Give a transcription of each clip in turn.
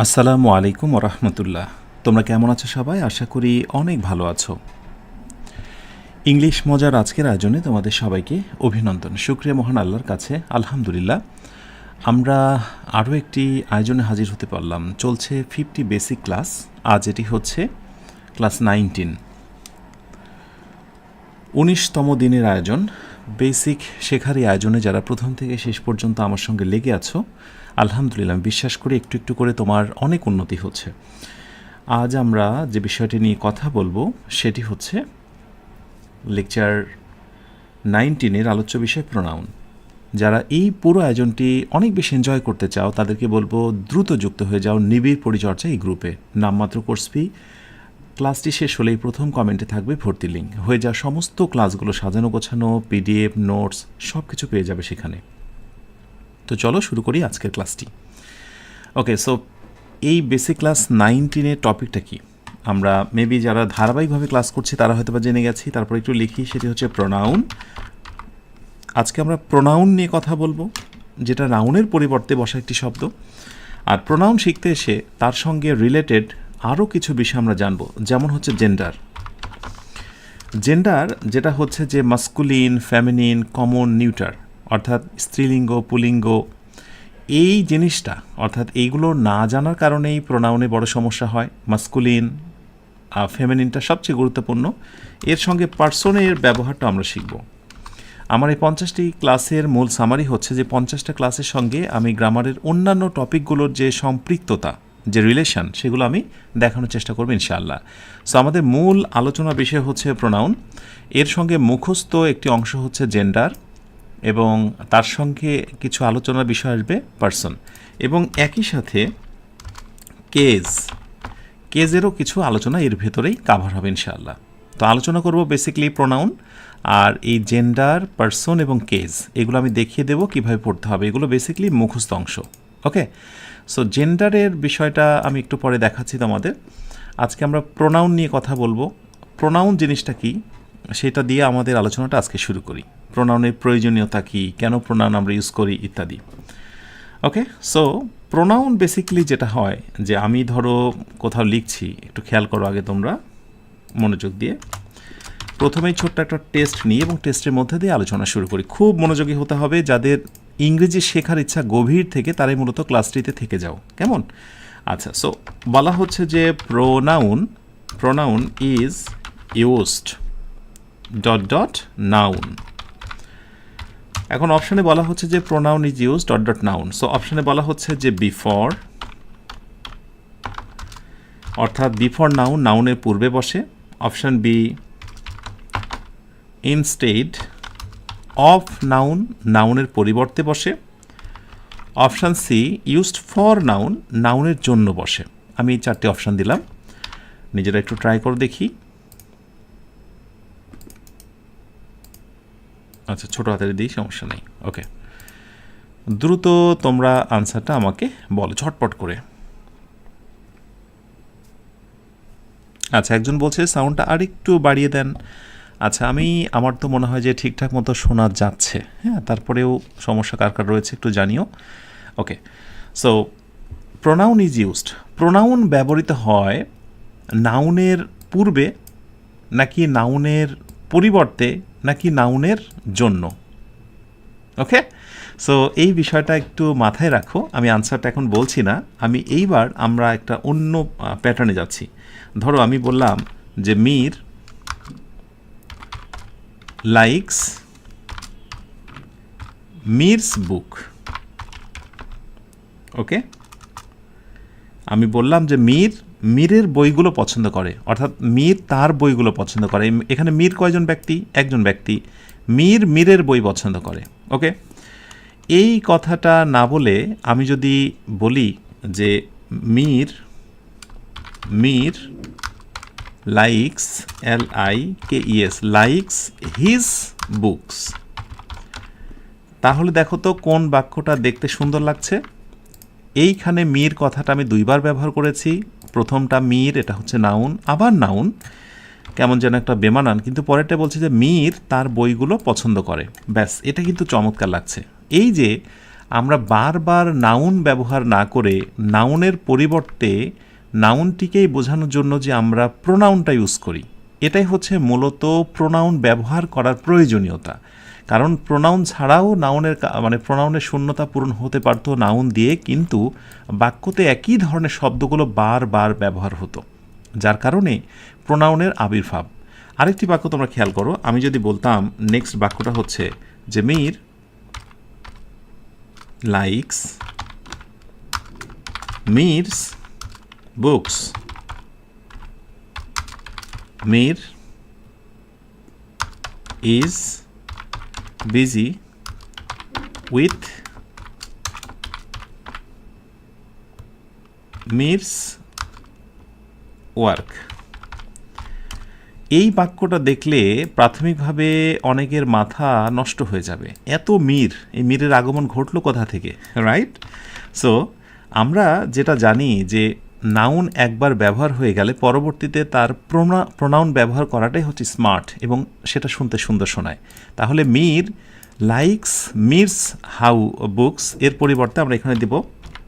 আসসালামু আলাইকুম ওরহমতুল্লাহ। তোমরা কেমন আছো সবাই? আশা করি অনেক ভালো আছো। ইংলিশ মজার আজকের আয়োজনে তোমাদের সবাইকে অভিনন্দন। শুকরিয়া মহান আল্লাহর কাছে, আলহামদুলিল্লাহ আমরা আরও একটি আয়োজনে হাজির হতে পারলাম। চলছে 50 বেসিক ক্লাস। আজ এটি হচ্ছে ক্লাস 19, 19তম দিনের আয়োজন। বেসিক শেখার এই আয়োজনে যারা প্রথম থেকে শেষ পর্যন্ত আমার সঙ্গে লেগে আছো, আলহামদুলিল্লাহ আমি বিশ্বাস করি একটু একটু করে তোমার অনেক উন্নতি হচ্ছে। আজ আমরা যে বিষয়টি নিয়ে কথা বলবো সেটি হচ্ছে লেকচার 19-এর আলোচ্য বিষয় প্রোনাউন। যারা এই পুরো আয়োজনটি অনেক বেশি এনজয় করতে চাও তাদেরকে বলবো দ্রুত যুক্ত হয়ে যাও নিবিড় পরিচর্যা এই গ্রুপে। নামমাত্র কোর্স ফি। ক্লাসটি শেষ হলেই প্রথম কমেন্টে থাকবে ভর্তি লিঙ্ক। হয়ে যাওয়া সমস্ত ক্লাসগুলো সাজানো গোছানো, পিডিএফ, নোটস সব কিছু পেয়ে যাবে সেখানে। তো চলো শুরু করি আজকের ক্লাসটি। ওকে, সো এই বেসিক ক্লাস 19-এর টপিকটা কি? আমরা মেবি যারা ধারাবাহিকভাবে ক্লাস করছি তারা হয়তো বা জেনে গেছি, তারপর একটু লিখি। সেটি হচ্ছে প্রোনাউন। আজকে আমরা প্রোনাউন নিয়ে কথা বলবো, যেটা নাউনের পরিবর্তে বসা একটি শব্দ। আর প্রোনাউন শিখতে এসে তার সঙ্গে রিলেটেড আরও কিছু বিষয় আমরা জানবো, যেমন হচ্ছে জেন্ডার। জেন্ডার যেটা হচ্ছে যে মাস্কুলিন, ফেমিনিন, কমন, নিউটার, অর্থাৎ স্ত্রীলিঙ্গ, পুলিঙ্গ, এই জিনিসটা অর্থাৎ এইগুলো না জানার কারণেই প্রোনাউনে বড় সমস্যা হয়। মাস্কুলিন, ফেমিনিনটা সবচেয়ে গুরুত্বপূর্ণ। এর সঙ্গে পার্সনের ব্যবহারটা আমরা শিখব। আমার এই 50টি ক্লাসের মূল সামারি হচ্ছে যে 50টা ক্লাসের সঙ্গে আমি গ্রামারের অন্যান্য টপিকগুলোর যে সম্পৃক্ততা, যে রিলেশন, সেগুলো আমি দেখানোর চেষ্টা করব ইনশাআল্লাহ। সো আমাদের মূল আলোচনার বিষয় হচ্ছে প্রোনাউন। এর সঙ্গে মুখস্থ একটি অংশ হচ্ছে জেন্ডার, এবং তার সঙ্গে কিছু আলোচনার বিষয় আসবে পার্সন, এবং একই সাথে কেজেরও কিছু আলোচনা এর ভেতরেই কাভার হবে ইনশাআল্লাহ। তো আলোচনা করব বেসিক্যালি প্রোনাউন, আর এই জেন্ডার, পার্সন এবং কেজ এগুলো আমি দেখিয়ে দেবো কীভাবে পড়তে হবে। এগুলো বেসিক্যালি মুখস্থ অংশ। ওকে, সো জেন্ডারের বিষয়টা আমি একটু পরে দেখাচ্ছি তোমাদের। আজকে আমরা প্রোনাউন নিয়ে কথা বলবো। প্রোনাউন জিনিসটা কি সেটা দিয়ে আমাদের আলোচনাটা আজকে শুরু করি। প্রোনাউনের প্রয়োজনীয়তা কী, কেন প্রোনাউন আমরা ইউজ করি ইত্যাদি। ওকে, সো প্রোনাউন বেসিক্যালি যেটা হয় যে আমি ধরো কোথাও লিখছি, একটু খেয়াল করো আগে তোমরা মনোযোগ দিয়ে। প্রথমেই ছোট্ট একটা টেস্ট নিই এবং টেস্টের মধ্যে দিয়ে আলোচনা শুরু করি। খুব মনোযোগী হতে হবে। যাদের ইংরেজি শেখার ইচ্ছা গভীর থেকে তারাই মূলত ক্লাসটিতে থেকে যাও, কেমন? আচ্ছা, সো বলা হচ্ছে যে প্রোনাউন ইজ ইউজড ... নাউন। এখন অপশানে বলা হচ্ছে যে pronoun is used ... noun. So অপশানে বলা হচ্ছে যে বিফোর, অর্থাৎ বিফোর নাউন, নাউনের পূর্বে বসে। Option B instead of noun, নাউনের পরিবর্তে বসে। Option C used for noun, নাউনের জন্য বসে। আমি এই 4টে অপশান দিলাম, নিজেরা একটু ট্রাই করে দেখি। আচ্ছা, ছোটো হাতের দিই, সমস্যা নেই। ওকে, দ্রুত তোমরা আনসারটা আমাকে বলো ঝটপট করে। আচ্ছা, একজন বলছে সাউন্ডটা আরেকটু বাড়িয়ে দেন। আচ্ছা, আমার তো মনে হয় যে ঠিকঠাক মতো শোনা যাচ্ছে। হ্যাঁ, তারপরেও সমস্যা কার কার রয়েছে একটু জানিও। Okay, so pronoun is used. Pronoun ব্যবহৃত হয় নাউনের পূর্বে, নাকি নাউনের পরিবর্তে, নাকি নাউনের জন্য। ওকে, সো এই বিষয়টা একটু মাথায় রাখো। আমি আনসারটা এখন বলছি না, এইবার আমরা একটা অন্য প্যাটার্নে যাচ্ছি। ধরো আমি বললাম যে মীর লাইকস মিরস বুক। ওকে, আমি বললাম যে মীরের বইগুলো পছন্দ করে, অর্থাৎ মীর তার বইগুলো পছন্দ করে। এখানে মীর কয়জন ব্যক্তি? একজন ব্যক্তি। মীরের বই পছন্দ করে। ওকে, এই কথাটা না বলে আমি যদি বলি যে Mir likes, LIKES, likes his books, তাহলে দেখো তো কোন বাক্যটা দেখতে সুন্দর লাগছে। এইখানে মীর কথাটা আমি 2বার ব্যবহার করেছি। প্রথমটা মীর, এটা হচ্ছে নাউন, আবার নাউন, কেমন যেন একটা বেমানান, কিন্তু পরেরটা বলছে যে মীর তার বইগুলো পছন্দ করে। ব্যাস, এটা কিন্তু চমৎকার লাগছে। এই যে আমরা বারবার নাউন ব্যবহার না করে নাউনের পরিবর্তে নাউনটিকেই বোঝানোর জন্য যে আমরা প্রোনাউনটা ইউজ করি, এটাই হচ্ছে মূলত প্রোনাউন ব্যবহার করার প্রয়োজনীয়তা। কারণ প্রোনাউন ছাড়াও নাউনের মানে প্রোনাউনের শূন্যতা পূরণ হতে পারতো নাউন দিয়ে, কিন্তু বাক্যতে একই ধরনের শব্দগুলো বারবার ব্যবহার হতো, যার কারণে প্রোনাউনের আবির্ভাব। আরেকটি বাক্য তোমরা খেয়াল করো, আমি যদি বলতাম নেক্সট বাক্যটা হচ্ছে যে Mir likes Mir's books, Mir is busy with Mir's work. এই বাক্যটা দেখলে প্রাথমিকভাবে অনেকের মাথা নষ্ট হয়ে যাবে, এত মীর, এই মীরের আগমন ঘটলো কোথা থেকে, রাইট? সো আমরা যেটা জানি যে নাউন একবার ব্যবহার হয়ে গেলে পরবর্তীতে তার প্রোনাউন ব্যবহার করাটাই হচ্ছে স্মার্ট, এবং সেটা শুনতে সুন্দর শোনায়। তাহলে মীর লাইকস মিরস হাউ বুকস এর পরিবর্তে আমরা এখানে দেব,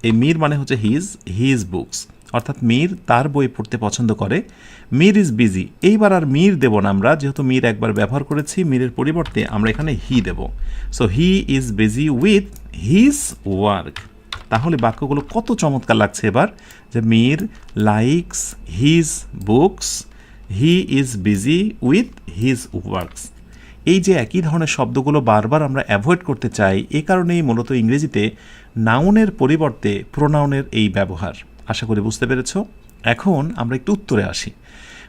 এই মীর মানে হচ্ছে হিজ বুকস, অর্থাৎ মীর তার বই পড়তে পছন্দ করে। মীর ইজ বিজি, এইবার আর মীর দেব না আমরা, যেহেতু মীর একবার ব্যবহার করেছি, মীরের পরিবর্তে আমরা এখানে হি দেব। So he is busy with his work. তাহলে বাক্যগুলো কত চমৎকার লাগছে এবার, যে Mir likes his books, he is busy with his works. এই যে একই ধরনের শব্দগুলো বারবার আমরা অ্যাভয়েড করতে চাই, এ কারণেই মূলত ইংরেজিতে নাউনের পরিবর্তে প্রোনাউনের এই ব্যবহার। আশা করি বুঝতে পেরেছ। এখন আমরা একটু উত্তরে আসি।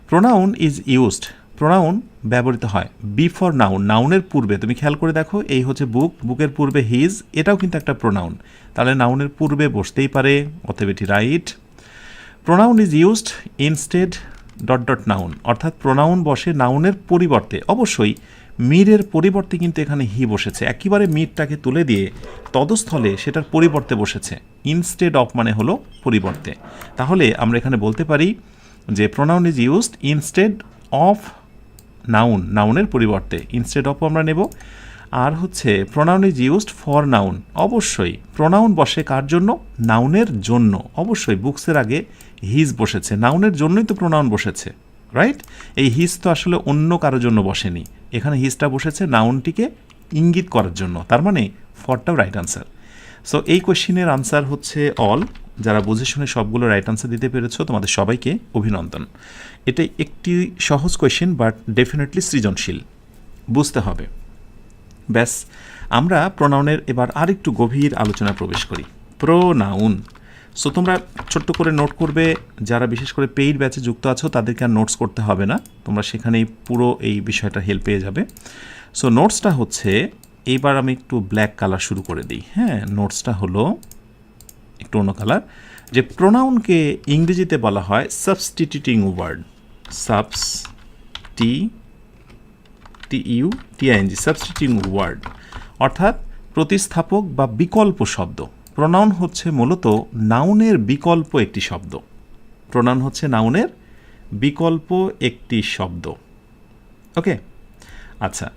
প্রোনাউন ইজ ইউজড, প্রোনাউন ব্যবহৃত হয় বিফোর নাউন, নাউনের পূর্বে। তুমি খেয়াল করে দেখো, এই হচ্ছে বুক, বুকের পূর্বে হিজ, এটাও কিন্তু একটা প্রোনাউন, তাহলে নাউনের পূর্বে বসতেই পারে, অতএব এটি right. Pronoun is used instead dot dot noun, অর্থাৎ প্রোনাউন বসে নাউনের পরিবর্তে। অবশ্যই মীরের পরিবর্তে কিন্তু এখানে হি বসেছে, একেবারে মীরটাকে তুলে দিয়ে তদস্থলে সেটার পরিবর্তে বসেছে। ইনস্টেড অফ মানে হলো পরিবর্তে। তাহলে আমরা এখানে বলতে পারি যে pronoun is used instead of noun, নাউনের পরিবর্তে ইনস্টেড অফ আমরা নেব। আর হচ্ছে pronoun is used for noun, অবশ্যই প্রোনাউন বসে কার জন্য, নাউনের জন্য। অবশ্যই বুকসের আগে হিজ বসেছে, নাউনের জন্যই তো প্রোনাউন বসেছে, রাইট? এই হিজ তো আসলে অন্য কারোর জন্য বসেনি, এখানে হিজটা বসেছে নাউনটিকে ইঙ্গিত করার জন্য, তার মানে ফরটাও রাইট আনসার। সো এই কোয়েশ্চেনের আনসার হচ্ছে অল। যারা বুঝে শুনে সবগুলো রাইট আনসার দিতে পেরেছো, তোমাদের সবাইকে অভিনন্দন। এটা একটি সহজ কোয়েশ্চেন, বাট ডেফিনেটলি সৃজনশীল, বুঝতে হবে। ব্যাস, আমরা প্রোনাউনের এবার আরেকটু গভীর আলোচনা প্রবেশ করি। প্রোনাউন। সো তোমরা ছোট্ট করে নোট করবে, যারা বিশেষ করে পেইড ব্যাচে যুক্ত আছো তাদেরকে আর নোটস করতে হবে না, তোমরা সেখানেই পুরো এই বিষয়টা হেল্প পেয়ে যাবে। সো নোটসটা হচ্ছে, এইবার আমি একটু ব্ল্যাক কালার শুরু করে দিই। হ্যাঁ, নোটসটা হলো একটু অন্য কালার। যে প্রোনাউনকে ইংরেজিতে বলা হয় সাবস্টিটিউটিং ওয়ার্ড, সাবস্টিটিউটিং ওয়ার্ড, অর্থাৎ প্রতিস্থাপক বা বিকল্প শব্দ। প্রোনাউন হচ্ছে মূলত নাউনের বিকল্প একটি শব্দ। প্রোনাউন হচ্ছে নাউনের বিকল্প একটি শব্দ। ওকে, আচ্ছা,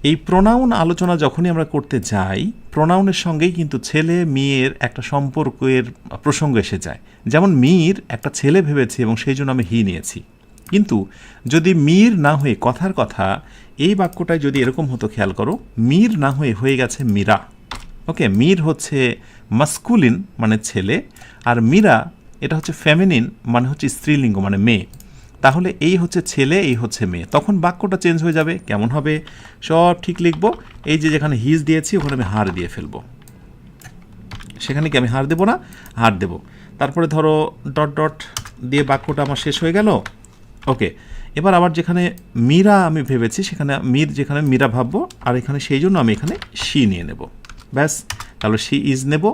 এই প্রোনাউন আলোচনা যখনই আমরা করতে যাই, প্রোনাউনের সঙ্গেই কিন্তু ছেলে মেয়ের একটা সম্পর্কের প্রসঙ্গ এসে যায়। যেমন মীর একটা ছেলে ভেবেছি এবং সেই জন্য আমি হি নিয়েছি, কিন্তু যদি মীর না হয়ে, কথার কথা এই বাক্যটায় যদি এরকম হতো, খেয়াল করো, মীর না হয়ে গেছে মীরা। ওকে, মীর হচ্ছে মাস্কুলিন মানে ছেলে, আর মীরা এটা হচ্ছে ফেমিনিন মানে হচ্ছে স্ত্রীলিঙ্গ মানে মেয়ে। তাহলে এই হচ্ছে ছেলে, এই হচ্ছে মেয়ে, তখন বাক্যটা চেঞ্জ হয়ে যাবে। কেমন হবে? সব ঠিক লিখবো। এই যে যেখানে হিজ দিয়েছি ওখানে আমি হার দিয়ে ফেলবো, সেখানে কি আমি হার দেবো না? হার দেব। তারপরে ধরো ডট ডট দিয়ে বাক্যটা আমার শেষ হয়ে গেল। ওকে, এবার আবার যেখানে মীরা আমি ভেবেছি সেখানে মীর, যেখানে মীরা ভাববো, আর এখানে সেই জন্য আমি এখানে শি নিয়ে নেব। ব্যাস, তাহলে শি ইজ নেব,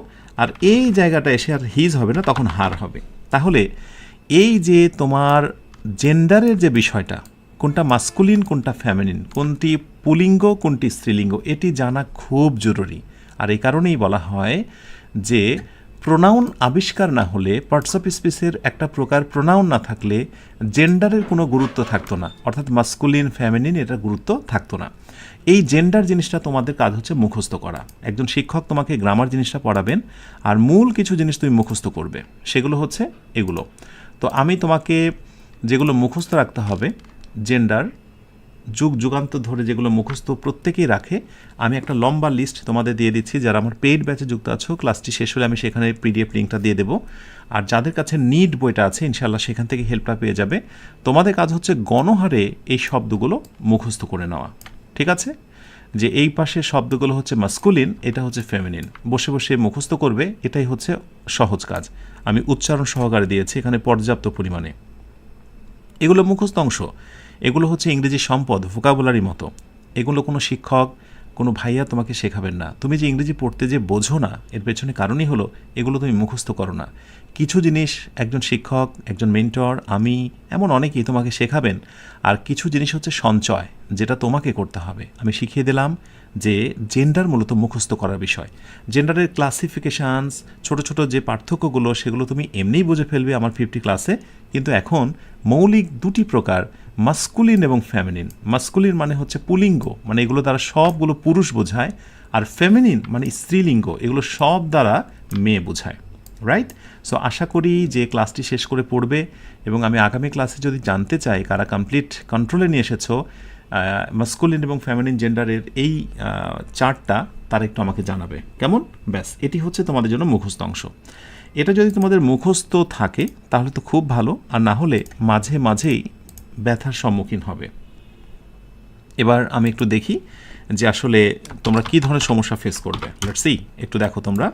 আর এই জায়গাটা এসে আর হিজ হবে না, তখন হার হবে। তাহলে এই যে তোমার জেন্ডারের যে বিষয়টা, কোনটা মাস্কুলিন কোনটা ফ্যামিলিন, কোনটি পুলিঙ্গ কোনটি স্ত্রীলিঙ্গ, এটি জানা খুব জরুরি। আর এই কারণেই বলা হয় যে প্রোনাউন আবিষ্কার না হলে পার্টস অফ স্পিচের একটা প্রকার প্রোনাউন না থাকলে জেন্ডারের কোনো গুরুত্ব থাকতো না, অর্থাৎ মাস্কুলিন ফ্যামিলিন এটার গুরুত্ব থাকতো না। এই জেন্ডার জিনিসটা তোমাদের কাজ হচ্ছে মুখস্থ করা। একজন শিক্ষক তোমাকে গ্রামার জিনিসটা পড়াবেন আর মূল কিছু জিনিস তুমি মুখস্থ করবে, সেগুলো হচ্ছে এগুলো। তো আমি তোমাকে যেগুলো মুখস্থ রাখতে হবে, জেন্ডার যুগ যুগান্তর ধরে যেগুলো মুখস্থ প্রত্যেকেই রাখে, আমি একটা লম্বা লিস্ট তোমাদের দিয়ে দিচ্ছি। যারা আমার পেইড ব্যাচে যুক্ত আছো, ক্লাসটি শেষ হলে আমি সেখানে পিডিএফ লিঙ্কটা দিয়ে দেবো। আর যাদের কাছে নিড বইটা আছে, ইনশাআল্লাহ সেখান থেকে হেল্পটা পেয়ে যাবে। তোমাদের কাজ হচ্ছে গণহারে এই শব্দগুলো মুখস্থ করে নেওয়া, ঠিক আছে? যে এই পাশে শব্দগুলো হচ্ছে মাস্কুলিন, এটা হচ্ছে ফেমিনিন, বসে বসে মুখস্থ করবে, এটাই হচ্ছে সহজ কাজ। আমি উচ্চারণ সহকারে দিয়েছি এখানে পর্যাপ্ত পরিমাণে। এগুলো মুখস্থ অংশ, এগুলো হচ্ছে ইংরেজি সম্পদ, ভোকাবুলারি মতো। এগুলো কোনো শিক্ষক, কোনো ভাইয়া তোমাকে শেখাবেন না। তুমি যে ইংরেজি পড়তে যে বোঝো না, এর পেছনে কারণই হলো এগুলো তুমি মুখস্থ করো না। কিছু জিনিস একজন শিক্ষক, একজন মেন্টর, আমি, এমন অনেকেই তোমাকে শেখাবেন। আর কিছু জিনিস হচ্ছে সঞ্চয়, যেটা তোমাকে করতে হবে। আমি শিখিয়ে দিলাম যে জেন্ডার মূলত মুখস্থ করার বিষয়। জেন্ডারের ক্লাসিফিকেশানস, ছোট ছোট যে পার্থক্যগুলো, সেগুলো তুমি এমনিই বুঝে ফেলবে আমার 50 ক্লাসে। কিন্তু এখন মৌলিক দুটি প্রকার, মাস্কুলিন এবং ফেমিনিন। মাস্কুলিন মানে হচ্ছে পুলিঙ্গ, মানে এগুলো দ্বারা সবগুলো পুরুষ বোঝায়। আর ফেমিনিন মানে স্ত্রীলিঙ্গ, এগুলো সব দ্বারা মেয়ে বোঝায়, রাইট? সো আশা করি যে ক্লাসটি শেষ করে পড়বে, এবং আমি আগামী ক্লাসে যদি জানতে চাই কারা কমপ্লিট কন্ট্রোলে নিয়ে এসেছো মাস্কুলিন এবং ফেমিনিন জেন্ডারের এই চার্টটা, তারা একটু আমাকে জানাবে, কেমন? ব্যাস, এটি হচ্ছে তোমাদের জন্য মুখস্থ অংশ। এটা যদি তোমাদের মুখস্থ থাকে তাহলে তো খুব ভালো, আর না হলে মাঝে মাঝেই ব্যথার সম্মুখীন হবে। এবার আমি একটু দেখি যে আসলে তোমরা কী ধরনের সমস্যা ফেস করবে। লেটস সি, একটু দেখো তোমরা।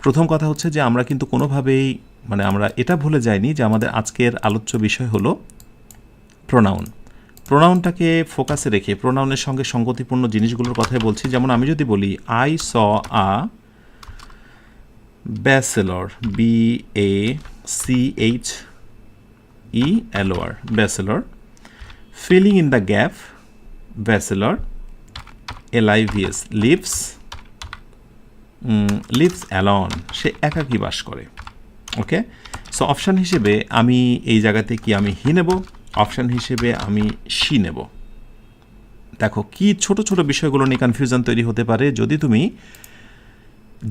প্রথম কথা হচ্ছে যে আমরা কিন্তু কোনোভাবেই, মানে আমরা এটা ভুলে যাইনি যে আমাদের আজকের আলোচ্য বিষয় হলো প্রোনাউন। প্রোনাউনটাকে ফোকাসে রেখে প্রোনাউনের সঙ্গে সঙ্গতিপূর্ণ জিনিসগুলোর কথাই বলছি। যেমন আমি যদি বলি I saw a bachelor, BACHELOR, bachelor, filling in the gap, bachelor, LIVS, lives alone, সে একাকী বাস করে। ওকে, সো অপশান হিসেবে আমি এই জায়গাতে কি আমি হি নেব, অপশান হিসেবে আমি শি নেব। দেখো কি ছোট ছোট বিষয়গুলো নিয়ে কনফিউশন তৈরি হতে পারে যদি তুমি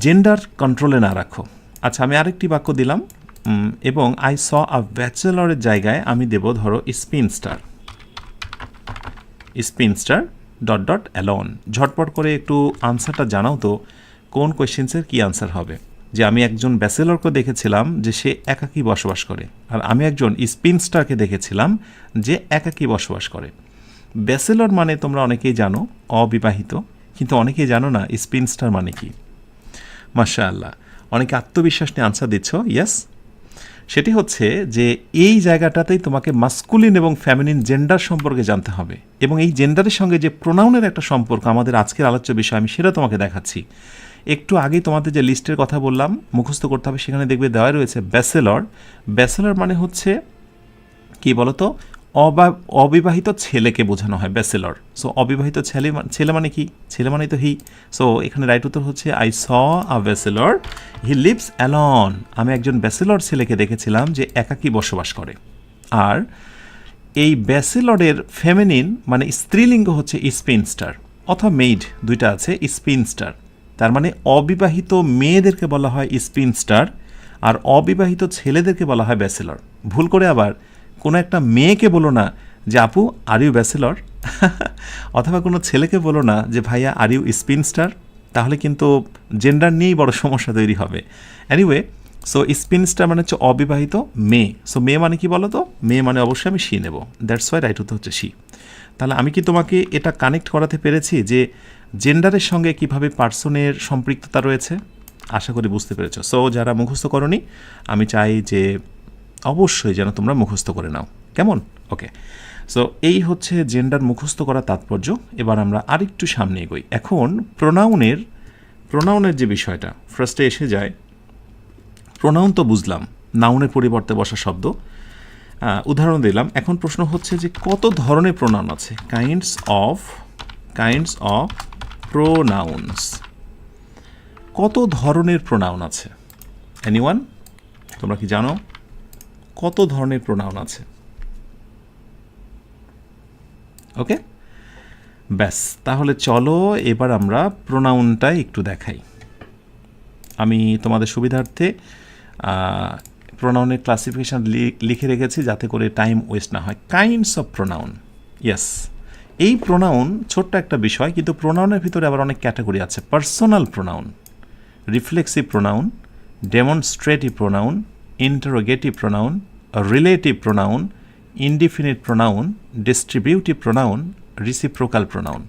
জেন্ডার কন্ট্রোলে না রাখো। আচ্ছা, আমি আরেকটি বাক্য দিলাম, এবং আই স আ ব্যাচেলরের জায়গায় আমি দেব ধরো স্পিনস্টার ডট ডট অ্যালন। ঝটপট করে একটু আনসারটা জানাও তো, কোন কোয়েশ্চেন্সের কী আনসার হবে। যে আমি একজন ব্যাচেলরকে দেখেছিলাম যে সে একাকী বসবাস করে, আর আমি একজন স্পিনস্টারকে দেখেছিলাম যে একাকী বসবাস করে। ব্যাচেলর মানে তোমরা অনেকেই জানো অবিবাহিত, কিন্তু অনেকেই জানো না স্পিনস্টার মানে কি। মাশাআল্লাহ, অনেকে আত্মবিশ্বাস নিয়ে আনসার দিচ্ছ। ইয়েস, সেটি হচ্ছে যে এই জায়গাটাতেই তোমাকে মাস্কুলিন এবং ফেমিনিন জেন্ডার সম্পর্কে জানতে হবে, এবং এই জেন্ডারের সঙ্গে যে প্রোনাউনের একটা সম্পর্ক আমাদের আজকের আলোচ্য বিষয়, আমি সেটা তোমাকে দেখাচ্ছি। একটু আগে তোমাদের যে লিস্টের কথা বললাম মুখস্থ করতে হবে, সেখানে দেখবে দেওয়া রয়েছে ব্যাচেলর। ব্যাচেলর মানে হচ্ছে কি বলতো, অবিবাহিত ছেলেকে বোঝানো হয় ব্যাচেলর। সো অবিবাহিত ছেলে মানে কি, ছেলে মানে তো হি। সো এখানে রাইট উত্তর হচ্ছে I saw a bachelor, he lives alone. আমি একজন ব্যাচেলর ছেলেকে দেখেছিলাম যে একাকী বসবাস করে। আর এই ব্যাচেলরের ফেমিনিন মানে স্ত্রীলিঙ্গ হচ্ছে স্পিনস্টার, অথবা মেইড, দুইটা আছে, স্পিনস্টার। তার মানে অবিবাহিত মেয়েদেরকে বলা হয় স্পিনস্টার, আর অবিবাহিত ছেলেদেরকে বলা হয় ব্যাচেলর। ভুল করে আবার কোনো একটা মেয়েকে বলো না যে আপু আর ইউ ব্যাচেলর, অথবা কোনো ছেলেকে বলো না যে ভাইয়া আর ইউ স্পিনস্টার, তাহলে কিন্তু জেন্ডার নিয়েই বড় সমস্যা তৈরি হবে। এনিওয়ে, সো স্পিনস্টার মানে হচ্ছে অবিবাহিত মেয়ে। সো মেয়ে মানে কি বলো তো, মেয়ে মানে অবশ্যই আমি শি নেব, দ্যাটস ওয়াই রাইট উত্তর হচ্ছে শি। তাহলে আমি কি তোমাকে এটা কানেক্ট করাতে পেরেছি যে জেন্ডারের সঙ্গে কিভাবে পার্সনের সম্পৃক্ততা রয়েছে? আশা করি বুঝতে পেরেছো। সো যারা মুখস্থ করনি, আমি চাই যে অবশ্যই যেন তোমরা মুখস্থ করে নাও, কেমন? ওকে, সো এই হচ্ছে জেন্ডার মুখস্থ করার তাৎপর্য। এবার আমরা আরেকটু সামনে এগোই। এখন প্রোনাউনের যে বিষয়টা ফার্স্টে এসে যায়, প্রোনাউন তো বুঝলাম, নাউনের পরিবর্তে বসা শব্দ, উদাহরণ দিলাম। এখন প্রশ্ন হচ্ছে যে কত ধরনের প্রোনাউন আছে, কাইন্ডস অফ প্রোনাউন্স। কত ধরনের প্রোনাউন আছে? এনিওয়ান, তোমরা কি জানো কত ধরনের প্রোনাউন আছে? ওকে, ব্যাস, তাহলে চলো এবার আমরা প্রোনাউনটা একটু দেখাই। আমি তোমাদের সুবিধার্থে প্রোনাউনের ক্লাসিফিকেশান লিখে রেখেছি যাতে করে টাইম ওয়েস্ট না হয়। কাইন্ডস অফ প্রোনাউন, ইয়েস, এই প্রোনাউন ছোট্ট একটা বিষয়, কিন্তু প্রোনাউনের ভিতরে আবার অনেক ক্যাটাগরি আছে। Personal pronoun, reflexive pronoun, demonstrative pronoun, interrogative pronoun, relative pronoun, indefinite pronoun, distributive pronoun, reciprocal pronoun.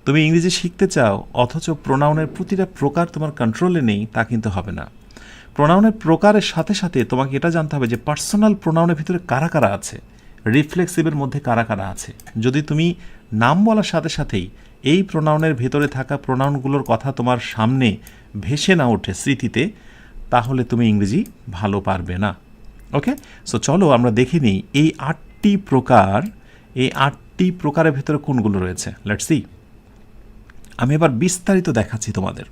তুমি ইংরেজি শিখতে চাও অথচ প্রোনাউনের প্রতিটা প্রকার তোমার কন্ট্রোলে নেই, তা কিন্তু হবে না। প্রোনাউনের প্রকারের সাথে সাথে তোমাকে এটা জানতে হবে যে পার্সোনাল প্রোনাউনের ভিতরে কারা কারা আছে, রিফ্লেক্সিভের মধ্যে কারা কারা আছে। যদি তুমি নাম বলার সাথে সাথেই এই প্রোনাউনের ভেতরে থাকা প্রোনাউনগুলোর কথা তোমার সামনে ভেসে না ওঠে স্মৃতিতে, তাহলে তুমি ইংরেজি ভালো পারবে না। ওকে, সো চলো আমরা দেখে নিই এই 8টি প্রকার, এই 8টি প্রকারের ভেতরে কোনগুলো রয়েছে। Let's see. আমি এবার বিস্তারিত দেখাচ্ছি তোমাদের।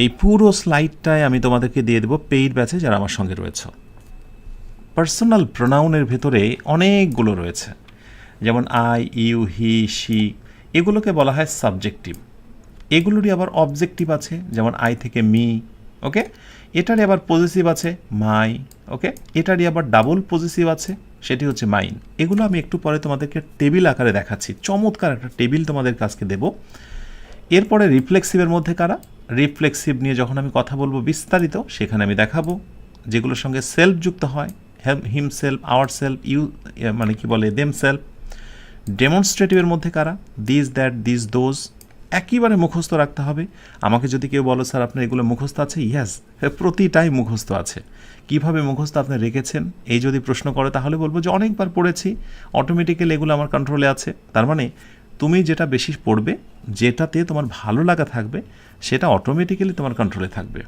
এই পুরো স্লাইডটায় আমি তোমাদেরকে দিয়ে দেবো পেইড ব্যাচে যারা আমার সঙ্গে রয়েছে। পার্সোনাল প্রোনাউনের ভেতরে অনেকগুলো রয়েছে, যেমন আই, ইউ, হি, শি, এগুলোকে বলা হয় সাবজেক্টিভ। এগুলোরই আবার অবজেক্টিভ আছে, যেমন আই থেকে মি। ওকে, এটারই আবার পজিটিভ আছে, মাই। ওকে, এটারই আবার ডাবল পজিটিভ আছে, সেটি হচ্ছে মাইন। এগুলো আমি একটু পরে তোমাদেরকে টেবিল আকারে দেখাচ্ছি, চমৎকার একটা টেবিল তোমাদের কাছকে দেব। এরপরে রিফ্লেক্সিভের মধ্যে কারা, রিফ্লেক্সিভ নিয়ে যখন আমি কথা বলবো বিস্তারিত, সেখানে আমি দেখাবো। যেগুলোর সঙ্গে সেলফ যুক্ত হয়, হিম সেলফ, আওয়ার সেলফ, ইউ মানে কি বলে দেম সেলফ। ডেমনস্ট্রেটিভের মধ্যে কারা, দিস, দ্যাট, দিস, দোজ, একেবারে মুখস্থ রাখতে হবে। আমাকে যদি কেউ বলো স্যার আপনার এগুলো মুখস্থ আছে, ইয়েস, প্রতিটাই মুখস্থ আছে। কিভাবে মুখস্থ আপনি রেখেছেন এই যদি প্রশ্ন করে, তাহলে বলবো যে অনেকবার পড়েছি, অটোমেটিক্যালি এগুলো আমার কন্ট্রোলে আছে। তার মানে তুমি যেটা বেশি পড়বে, যেটাতে তোমার ভালো লাগা থাকবে, সেটা অটোমেটিক্যালি তোমার কন্ট্রোলে থাকবে।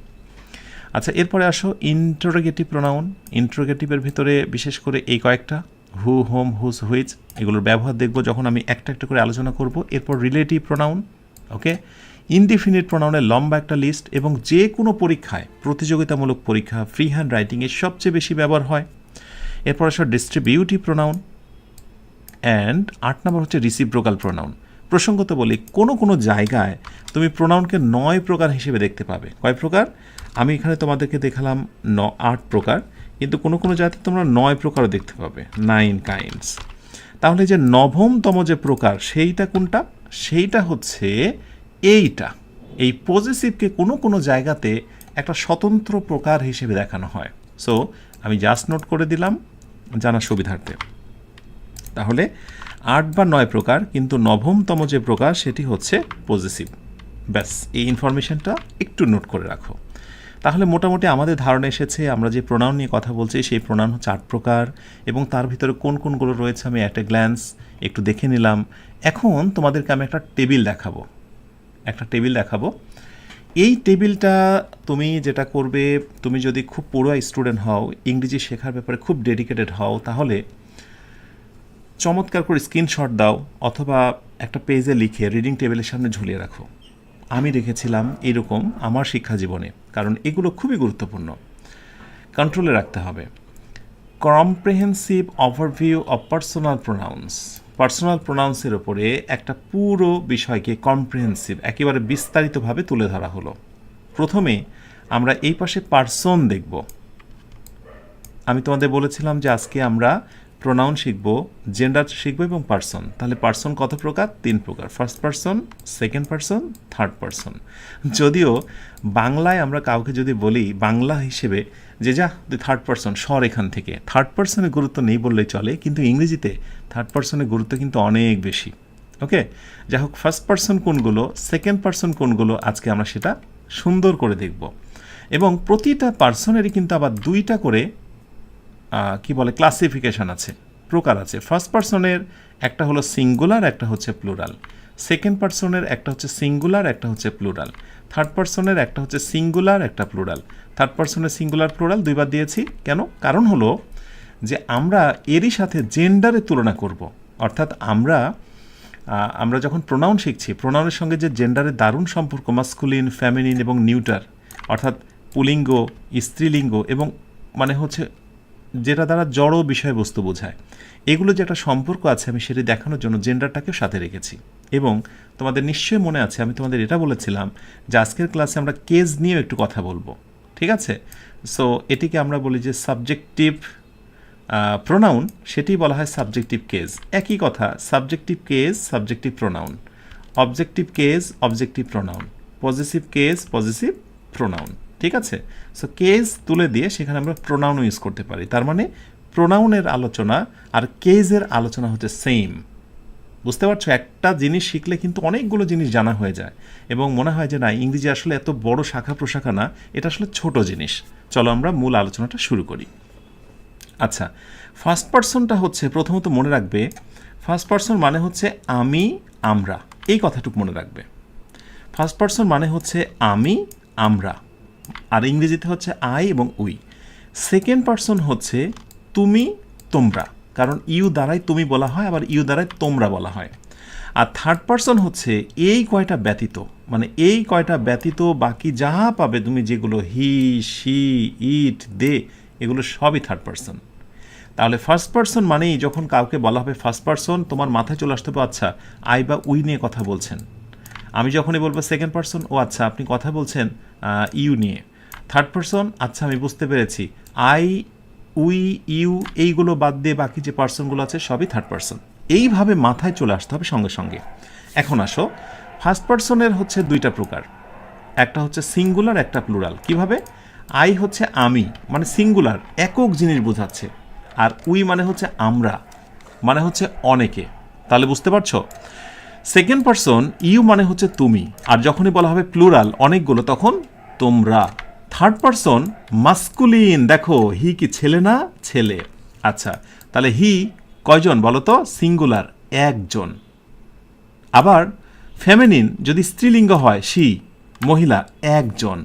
আচ্ছা, এরপরে আসো ইন্টারোগেটিভ প্রোনাউন। ইন্টারোগেটিভের ভিতরে বিশেষ করে এই কয়েকটা, হু, হোম, হুজ, হুইচ, এগুলোর ব্যবহার দেখব যখন আমি একটা একটা করে আলোচনা করব। এরপর রিলেটিভ প্রোনাউন। ওকে, ইনডিফিনিট প্রোনাউনের লম্বা একটা লিস্ট, এবং যে কোনো পরীক্ষায়, প্রতিযোগিতামূলক পরীক্ষা, ফ্রি হ্যান্ড রাইটিংয়ে সবচেয়ে বেশি ব্যবহার হয়। এরপর আসো ডিস্ট্রিবিউটিভ প্রোনাউন, অ্যান্ড 8 নম্বর হচ্ছে রিসিপ্রোকাল প্রোনাউন। প্রসঙ্গত বলি, কোনো কোনো জায়গায় তুমি প্রোনাউনকে 9 প্রকার হিসেবে দেখতে পাবে। কয় প্রকার? আমি এখানে তোমাদেরকে দেখালাম 8 প্রকার, কিন্তু কোনো কোনো জায়গাতে তোমরা 9 প্রকারও দেখতে পাবে, 9 কাইন্ডস। তাহলে যে নবমতম যে প্রকার, সেইটা কোনটা? সেইটা হচ্ছে এইটা। এই পজিটিভকে কোনো কোনো জায়গাতে একটা স্বতন্ত্র প্রকার হিসেবে দেখানো হয়। সো আমি জাস্ট নোট করে দিলাম জানার সুবিধার্থে। তাহলে 8 বা 9 প্রকার, কিন্তু নবমতম যে প্রকার সেটি হচ্ছে পজিটিভ। ব্যাস, এই ইনফরমেশনটা একটু নোট করে রাখো। তাহলে মোটামুটি আমাদের ধারণা এসেছে আমরা যে প্রোনাউন নিয়ে কথা বলছি সেই প্রোনাউন হচ্ছে 8 প্রকার, এবং তার ভিতরে কোন কোনগুলো রয়েছে আমি একটা গ্ল্যান্স একটু দেখে নিলাম। এখন তোমাদেরকে আমি একটা টেবিল দেখাবো। এই টেবিলটা তুমি যেটা করবে, তুমি যদি খুব পড়ুয়া স্টুডেন্ট হও, ইংরেজি শেখার ব্যাপারে খুব ডেডিকেটেড হও, তাহলে চমৎকার করে স্ক্রিনশট দাও, অথবা একটা পেজে লিখে রিডিং টেবিলের সামনে ঝুলিয়ে রাখো। আমি রেখেছিলাম এরকম আমার শিক্ষা জীবনে, কারণ এগুলো খুবই গুরুত্বপূর্ণ, কন্ট্রোলে রাখতে হবে। Comprehensive overview of personal pronouns. Personal প্রোনাউন্সের ওপরে একটা পুরো বিষয়কে কম্প্রিহেন্সিভ, একেবারে বিস্তারিতভাবে তুলে ধরা হলো। প্রথমে আমরা এই পাশে পার্সন দেখব। আমি তোমাদের বলেছিলাম যে আজকে আমরা প্রোনাউন শিখব, জেন্ডার শিখব এবং পার্সন। তাহলে পার্সন কত প্রকার? 3 প্রকার, first person, second person, third person. যদিও বাংলায় আমরা কাউকে যদি বলি বাংলা হিসেবে যে যা তুই থার্ড পার্সন সর এখান থেকে, থার্ড পার্সনের গুরুত্ব নেই বললেই চলে, কিন্তু ইংরেজিতে থার্ড পার্সনের গুরুত্ব কিন্তু অনেক বেশি। ওকে, যাই হোক, ফার্স্ট পার্সন কোনগুলো, সেকেন্ড পার্সন কোনগুলো, আজকে আমরা সেটা সুন্দর করে দেখব। এবং প্রতিটা পার্সনেরই কিন্তু আবার 2টা করে কি বলে ক্লাসিফিকেশন আছে, প্রকার আছে। ফার্স্ট পার্সনের একটা হলো সিঙ্গুলার, একটা হচ্ছে প্লুরাল। সেকেন্ড পার্সনের একটা হচ্ছে সিঙ্গুলার, একটা হচ্ছে প্লুরাল। থার্ড পার্সনের একটা হচ্ছে সিঙ্গুলার, একটা প্লুরাল। থার্ড পার্সনের সিঙ্গুলার প্লুরাল 2বার দিয়েছি কেন? কারণ হলো যে আমরা এরই সাথে জেন্ডারের তুলনা করব, অর্থাৎ আমরা আমরা যখন প্রোনাউন শিখছি, প্রোনাউনের সঙ্গে যে জেন্ডারের দারুণ সম্পর্ক, মাস্কুলিন, ফেমিনিন এবং নিউটার, অর্থাৎ পুলিঙ্গ, স্ত্রীলিঙ্গ এবং মানে হচ্ছে যেটা দ্বারা জড় বিষয়বস্তু বোঝায়, এগুলো যে একটা সম্পর্ক আছে আমি সেটি দেখানোর জন্য জেন্ডারটাকেও সাথে রেখেছি। এবং তোমাদের নিশ্চয়ই মনে আছে আমি তোমাদের এটা বলেছিলাম যে আজকের ক্লাসে আমরা কেস নিয়েও একটু কথা বলবো, ঠিক আছে? সো এটিকে আমরা বলি যে সাবজেক্টিভ প্রোনাউন, সেটি বলা হয় সাবজেক্টিভ কেস। একই কথা, subjective case, subjective pronoun, objective case, objective pronoun, positive case, positive pronoun, ঠিক আছে? সো কেস তুলে দিয়ে সেখানে আমরা প্রোনাউনও ইউজ করতে পারি। তার মানে প্রোনাউনের আলোচনা আর কেসের আলোচনা হচ্ছে সেম। বুঝতে পারছো? একটা জিনিস শিখলে কিন্তু অনেকগুলো জিনিস জানা হয়ে যায় এবং মনে হয় যে না, ইংরেজি আসলে এত বড় শাখা প্রশাখা না, এটা আসলে ছোট জিনিস। চলো আমরা মূল আলোচনাটা শুরু করি। আচ্ছা, ফার্স্ট পারসনটা হচ্ছে, প্রথমত মনে রাখবে, ফার্স্ট পারসন মানে হচ্ছে আমি, আমরা, এই কথাটুকু মনে রাখবে। ফার্স্ট পারসন মানে হচ্ছে আমি, আমরা, আর ইংরেজিতে হচ্ছে আই এবং উই। সেকেন্ড পারসন হচ্ছে তুমি, তোমরা, কারণ ইউ দ্বারাই তুমি বলা হয়, আবার ইউ দ্বারাই তোমরা বলা হয়। আর থার্ড পারসন হচ্ছে এই কয়টা ব্যতীত, মানে এই কয়টা ব্যতীত বাকি যা পাবে তুমি, যেগুলো হি, শি, ইট, দে, এগুলো সবই থার্ড পারসন। তাহলে ফার্স্ট পারসন মানেই যখন কাউকে বলা হবে ফার্স্ট পারসন, তোমার মাথায় চলে আসতে হবে আচ্ছা আই বা উই নিয়ে কথা বলছেন। আমি যখনই বলবো সেকেন্ড পারসন, ও আচ্ছা আপনি কথা বলছেন ইউ নিয়ে। থার্ড পারসন, আচ্ছা আমি বুঝতে পেরেছি, আই, উই, ইউ, এইগুলো বাদ দিয়ে বাকি যে পার্সনগুলো আছে সবই থার্ড পারসন। এইভাবে মাথায় চলে আসতে হবে সঙ্গে সঙ্গে। এখন আসো, ফার্স্ট পারসনের হচ্ছে দুইটা প্রকার, একটা হচ্ছে সিঙ্গুলার, একটা প্লুরাল। কিভাবে? আই হচ্ছে আমি, মানে সিঙ্গুলার, একক জিনিস বোঝাচ্ছে, আর উই মানে হচ্ছে আমরা, মানে হচ্ছে অনেকে। তাহলে বুঝতে পারছো? সেকেন্ড পারসন ইউ মানে হচ্ছে তুমি, আর যখনই বলা হবে প্লুরাল, অনেকগুলো, তখন তোমরা। থার্ড পারসন মাস্কুলিন, দেখো হি কি ছেলে না? ছেলে। আচ্ছা, তাহলে হি কয়জন বলো তো? সিঙ্গুলার, একজন। আবার ফেমিনিন যদি স্ত্রীলিঙ্গ হয়, শি, মহিলা, একজন।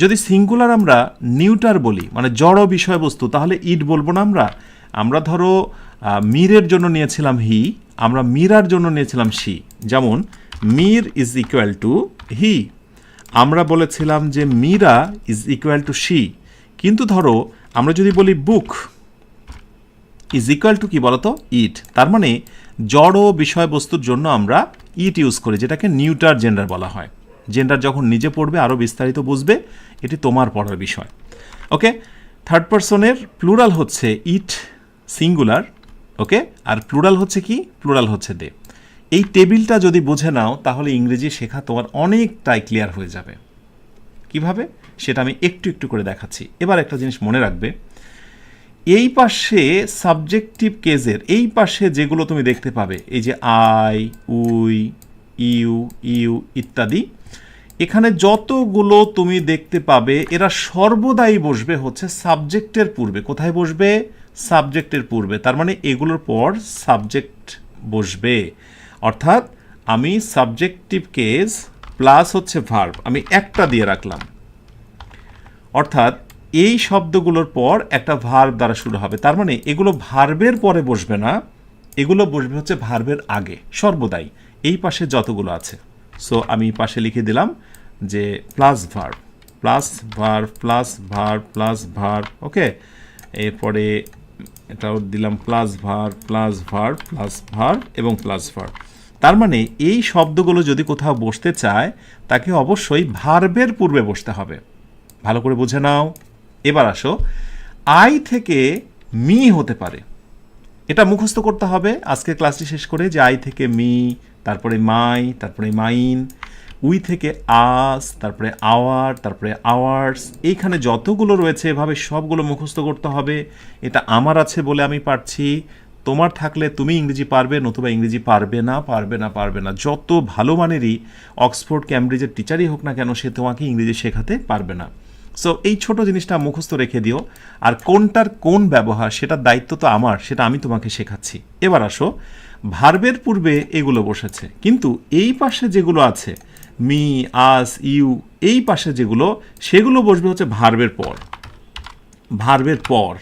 যদি সিঙ্গুলার আমরা নিউটার বলি, মানে জড় বিষয়বস্তু, তাহলে ইট বলবো না আমরা। আমরা ধরো মিরের জন্য নিয়েছিলাম হি, আমরা মিরার জন্য নিয়েছিলাম শি। যেমন Mir is equal to he, আমরা বলেছিলাম যে Mira is equal to she. কিন্তু ধরো আমরা যদি বলি বুক ইজ ইকুয়াল টু কি বলতো? ইট। তার মানে জড় বিষয়বস্তুর জন্য আমরা ইট ইউজ করি, যেটাকে নিউটার জেন্ডার বলা হয়। জেন্ডার যখন নিজে পড়বে আরও বিস্তারিত বুঝবে, এটি তোমার পড়ার বিষয়। ওকে, থার্ড পারসনের প্লুরাল হচ্ছে ইট, সিঙ্গুলার, ওকে, আর প্লুরাল হচ্ছে কি? প্লুরাল হচ্ছে দে। এই টেবিলটা যদি বুঝে নাও তাহলে ইংরেজি শেখা তোমার অনেকটাই ক্লিয়ার হয়ে যাবে। কিভাবে সেটা আমি একটু একটু করে দেখাচ্ছি। এবার একটা জিনিস মনে রাখবে, এই পাশে সাবজেক্টিভ কেসের এই পাশে যেগুলো তুমি দেখতে পাবে, এই যে আই, উই, ইউ, ইউ ইত্যাদি, এখানে যতগুলো তুমি দেখতে পাবে এরা সর্বদাই বসবে হচ্ছে সাবজেক্টের পূর্বে। কোথায় বসবে? সাবজেক্টের পূর্বে। তার মানে এগুলোর পর সাবজেক্ট বসবে। অর্থাৎ আমি সাবজেক্টিভ কেস প্লাস হচ্ছে ভার্ব, আমি একটা দিয়ে রাখলাম। অর্থাৎ এই শব্দগুলোর পর একটা ভার্ব দ্বারা শুরু হবে। তার মানে এগুলো ভার্বের পরে বসবে না, এগুলো বসবে হচ্ছে ভার্বের আগে সর্বদাই, এই পাশে যতগুলো আছে। সো আমি পাশে লিখে দিলাম যে plus verb, plus verb, plus verb, plus verb, okay. এরপরে এটাও দিলাম plus verb, plus verb, plus verb এবং প্লাস ভার্ব। তার মানে এই শব্দগুলো যদি কোথাও বসতে চায় তাকে অবশ্যই ভার্বের পূর্বে বসতে হবে। ভালো করে বুঝে নাও। এবার আসো, আই থেকে মি হতে পারে, এটা মুখস্থ করতে হবে আজকের ক্লাসটি শেষ করে, যে আই থেকে মি, তারপরে মাই, তারপরে মাইন, উই থেকে আস, তারপরে আওয়ার, তারপরে আওয়ার্স। এইখানে যতগুলো রয়েছে এভাবে সবগুলো মুখস্থ করতে হবে। এটা আমার আছে বলে আমি পারছি, তোমার থাকলে তুমি ইংরেজি পারবে, নতুবা ইংরেজি পারবে না, পারবে না, পারবে না। যত ভালো মানেরই অক্সফোর্ড ক্যামব্রিজের টিচারই হোক না কেন, সে তোমাকে ইংরেজি শেখাতে পারবে না। সো এই ছোট জিনিসটা মুখস্থ রেখে দিও। আর কোনটার কোন ব্যবহার সেটার দায়িত্ব তো আমার, সেটা আমি তোমাকে শেখাচ্ছি। এবার আসো, ভার্বের পূর্বে এগুলো বসেছে, কিন্তু এই পাশে যেগুলো আছে মি, আস, ইউ, এই পাশে যেগুলো, সেগুলো বসবে হচ্ছে ভার্বের পর। ভার্বের পর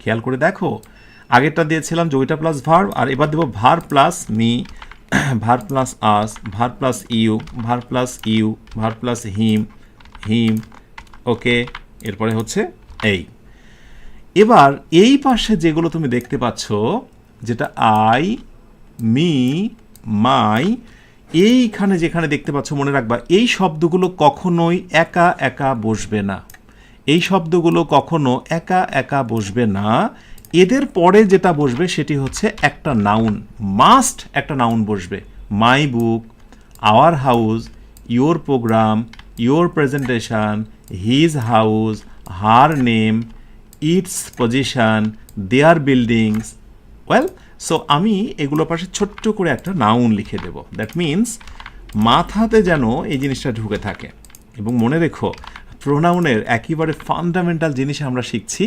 খেয়াল করে দেখো, আগেরটা দিয়েছিলাম যোগিতা প্লাস ভার্ব, আর এবার দেবো verb plus me verb plus us, verb plus you, verb plus you, verb plus him, him, okay, এরপরে হচ্ছে এই। এবার এই পাশে যেগুলো তুমি দেখতে পাচ্ছ, যেটা আই, মি, মাই, এইখানে যেখানে দেখতে পাচ্ছ, মনে রাখবা এই শব্দগুলো কখনোই একা একা বসবে না। এই শব্দগুলো কখনো একা একা বসবে না। এদের পরে যেটা বসবে সেটি হচ্ছে একটা নাউন, মাস্ট একটা নাউন বসবে। My book, our house, your programme, your presentation, his house, her name, its position, their buildings. Well, so আমি এগুলোর পাশে ছোট্ট করে একটা নাউন লিখে দেব। দ্যাট মিনস মাথাতে যেন এই জিনিসটা ঢুকে থাকে। এবং মনে রেখো, প্রোনাউনের একেবারে ফান্ডামেন্টাল জিনিস আমরা শিখছি,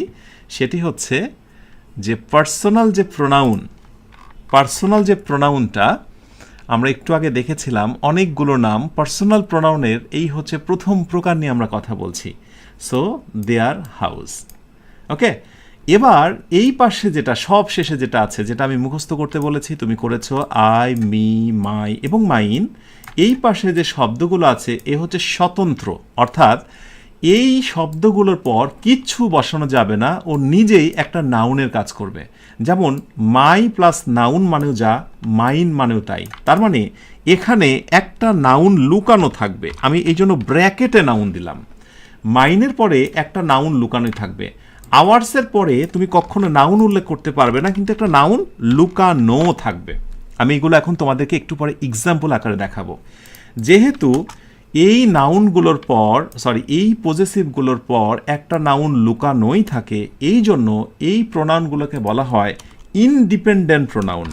সেটি হচ্ছে যে পার্সোনাল যে প্রোনাউনটা আমরা একটু আগে দেখেছিলাম, অনেকগুলো নাম পার্সোনাল প্রোনাউনের এই হচ্ছে প্রথম প্রকার নিয়ে আমরা কথা বলছি। সো দেয়ার হাউস, ওকে। এবার এই পাশে যেটা সব শেষে যেটা আছে, যেটা আমি মুখস্থ করতে বলেছি, তুমি করেছো, আই, মি, মাই এবং মাইন, এই পাশে যে শব্দগুলো আছে এ হচ্ছে স্বতন্ত্র, অর্থাৎ এই শব্দগুলোর পর কিচ্ছু বসানো যাবে না, ও নিজেই একটা নাউনের কাজ করবে। যেমন মাই প্লাস নাউন মানেও যা, মাইন মানেও তাই। তার মানে এখানে একটা নাউন লুকানো থাকবে, আমি এই জন্য ব্র্যাকেটে নাউন দিলাম। মাইনের পরে একটা নাউন লুকানোই থাকবে। আওয়ার্সের পরে তুমি কখনো নাউন উল্লেখ করতে পারবে না, কিন্তু একটা নাউন লুকানো থাকবে। আমি এগুলো এখন তোমাদেরকে একটু পরে এক্সাম্পল আকারে দেখাবো। যেহেতু এই নাউনগুলোর পর, এই পজেসিভগুলোর পর একটা নাউন লুকানোই থাকে, এই জন্য এই প্রোনাউনগুলোকে বলা হয় ইনডিপেন্ডেন্ট প্রোনাউন।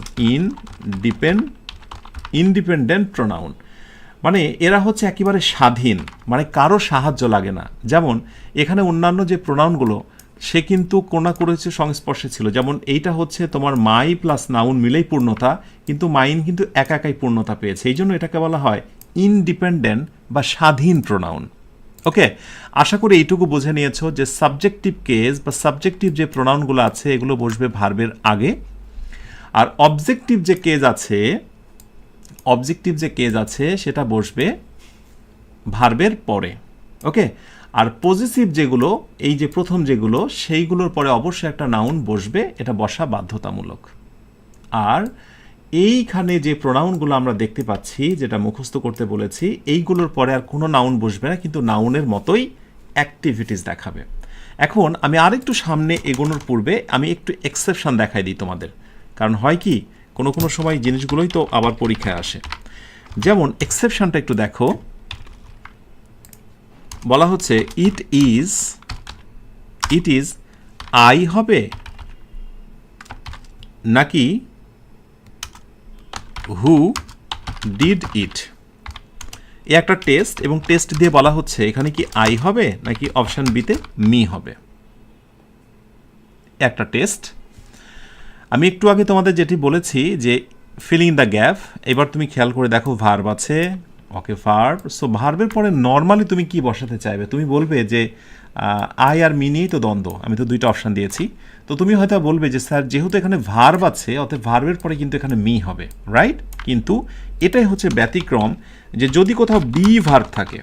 ইনডিপেন্ডেন্ট প্রোনাউন মানে এরা হচ্ছে একেবারে স্বাধীন, মানে কারো সাহায্য লাগে না। যেমন এখানে অন্যান্য যে প্রোনাউনগুলো, সে কিন্তু কোনা করেছে সংস্পর্শে ছিল। যেমন এইটা হচ্ছে তোমার মাই প্লাস নাউন মিলেই পূর্ণতা, কিন্তু মাইন কিন্তু একা একাই পূর্ণতা পেয়েছে, এই জন্য এটাকে বলা হয় ইনডিপেন্ডেন্ট বা স্বাধীন প্রোনাউন। ওকে, আশা করি এইটুকু বুঝে নিয়েছো যে সাবজেক্টিভ কেস বা সাবজেক্টিভ যে প্রোনাউনগুলো আছে এগুলো বসবে ভার্বের আগে, আর অবজেক্টিভ যে কেস আছে সেটা বসবে ভার্বের পরে। ওকে, আর পজিটিভ যেগুলো, এই যে প্রথম যেগুলো, সেইগুলোর পরে অবশ্যই একটা নাউন বসবে, এটা বসা বাধ্যতামূলক। আর এইখানে যে প্রোনাউনগুলো আমরা দেখতে পাচ্ছি, যেটা মুখস্থ করতে বলেছি, এইগুলোর পরে আর কোনো নাউন বসবে না, কিন্তু নাউনের মতোই অ্যাক্টিভিটিস দেখাবে। এখন আমি আরেকটু সামনে এগোনোর পূর্বে আমি একটু এক্সেপশন দেখাই দিই তোমাদের, কারণ হয় কি কোনো কোনো সময় জিনিসগুলোই তো আবার পরীক্ষায় আসে। যেমন এক্সেপশনটা একটু দেখো, বলা হচ্ছে ইট ইজ আই হবে নাকি হু ডিড ইট। এ একটা টেস্ট, এবং টেস্ট দিয়ে বলা হচ্ছে এখানে কি আই হবে নাকি অপশন বিতে মি হবে। একটা টেস্ট। আমি একটু আগে তোমাদের যেটি বলেছি যে ফিলিং ইন দ্য গ্যাপ, এবার তুমি খেয়াল করে দেখো ভার্ব আছে, ওকে ভার্ব। সো ভার্বের পরে নর্মালি তুমি কি বসাতে চাইবে? তুমি বলবে যে আই আর মি নিয়েই তো দ্বন্দ্ব, আমি তো দুইটা অপশান দিয়েছি। তো তুমি হয়তো বলবে যে স্যার যেহেতু এখানে ভার্ব আছে, অতএব ভার্বের পরে কিন্তু এখানে মি হবে, রাইট? কিন্তু এটাই হচ্ছে ব্যতিক্রম, যে যদি কোথাও বি ভার্ব থাকে,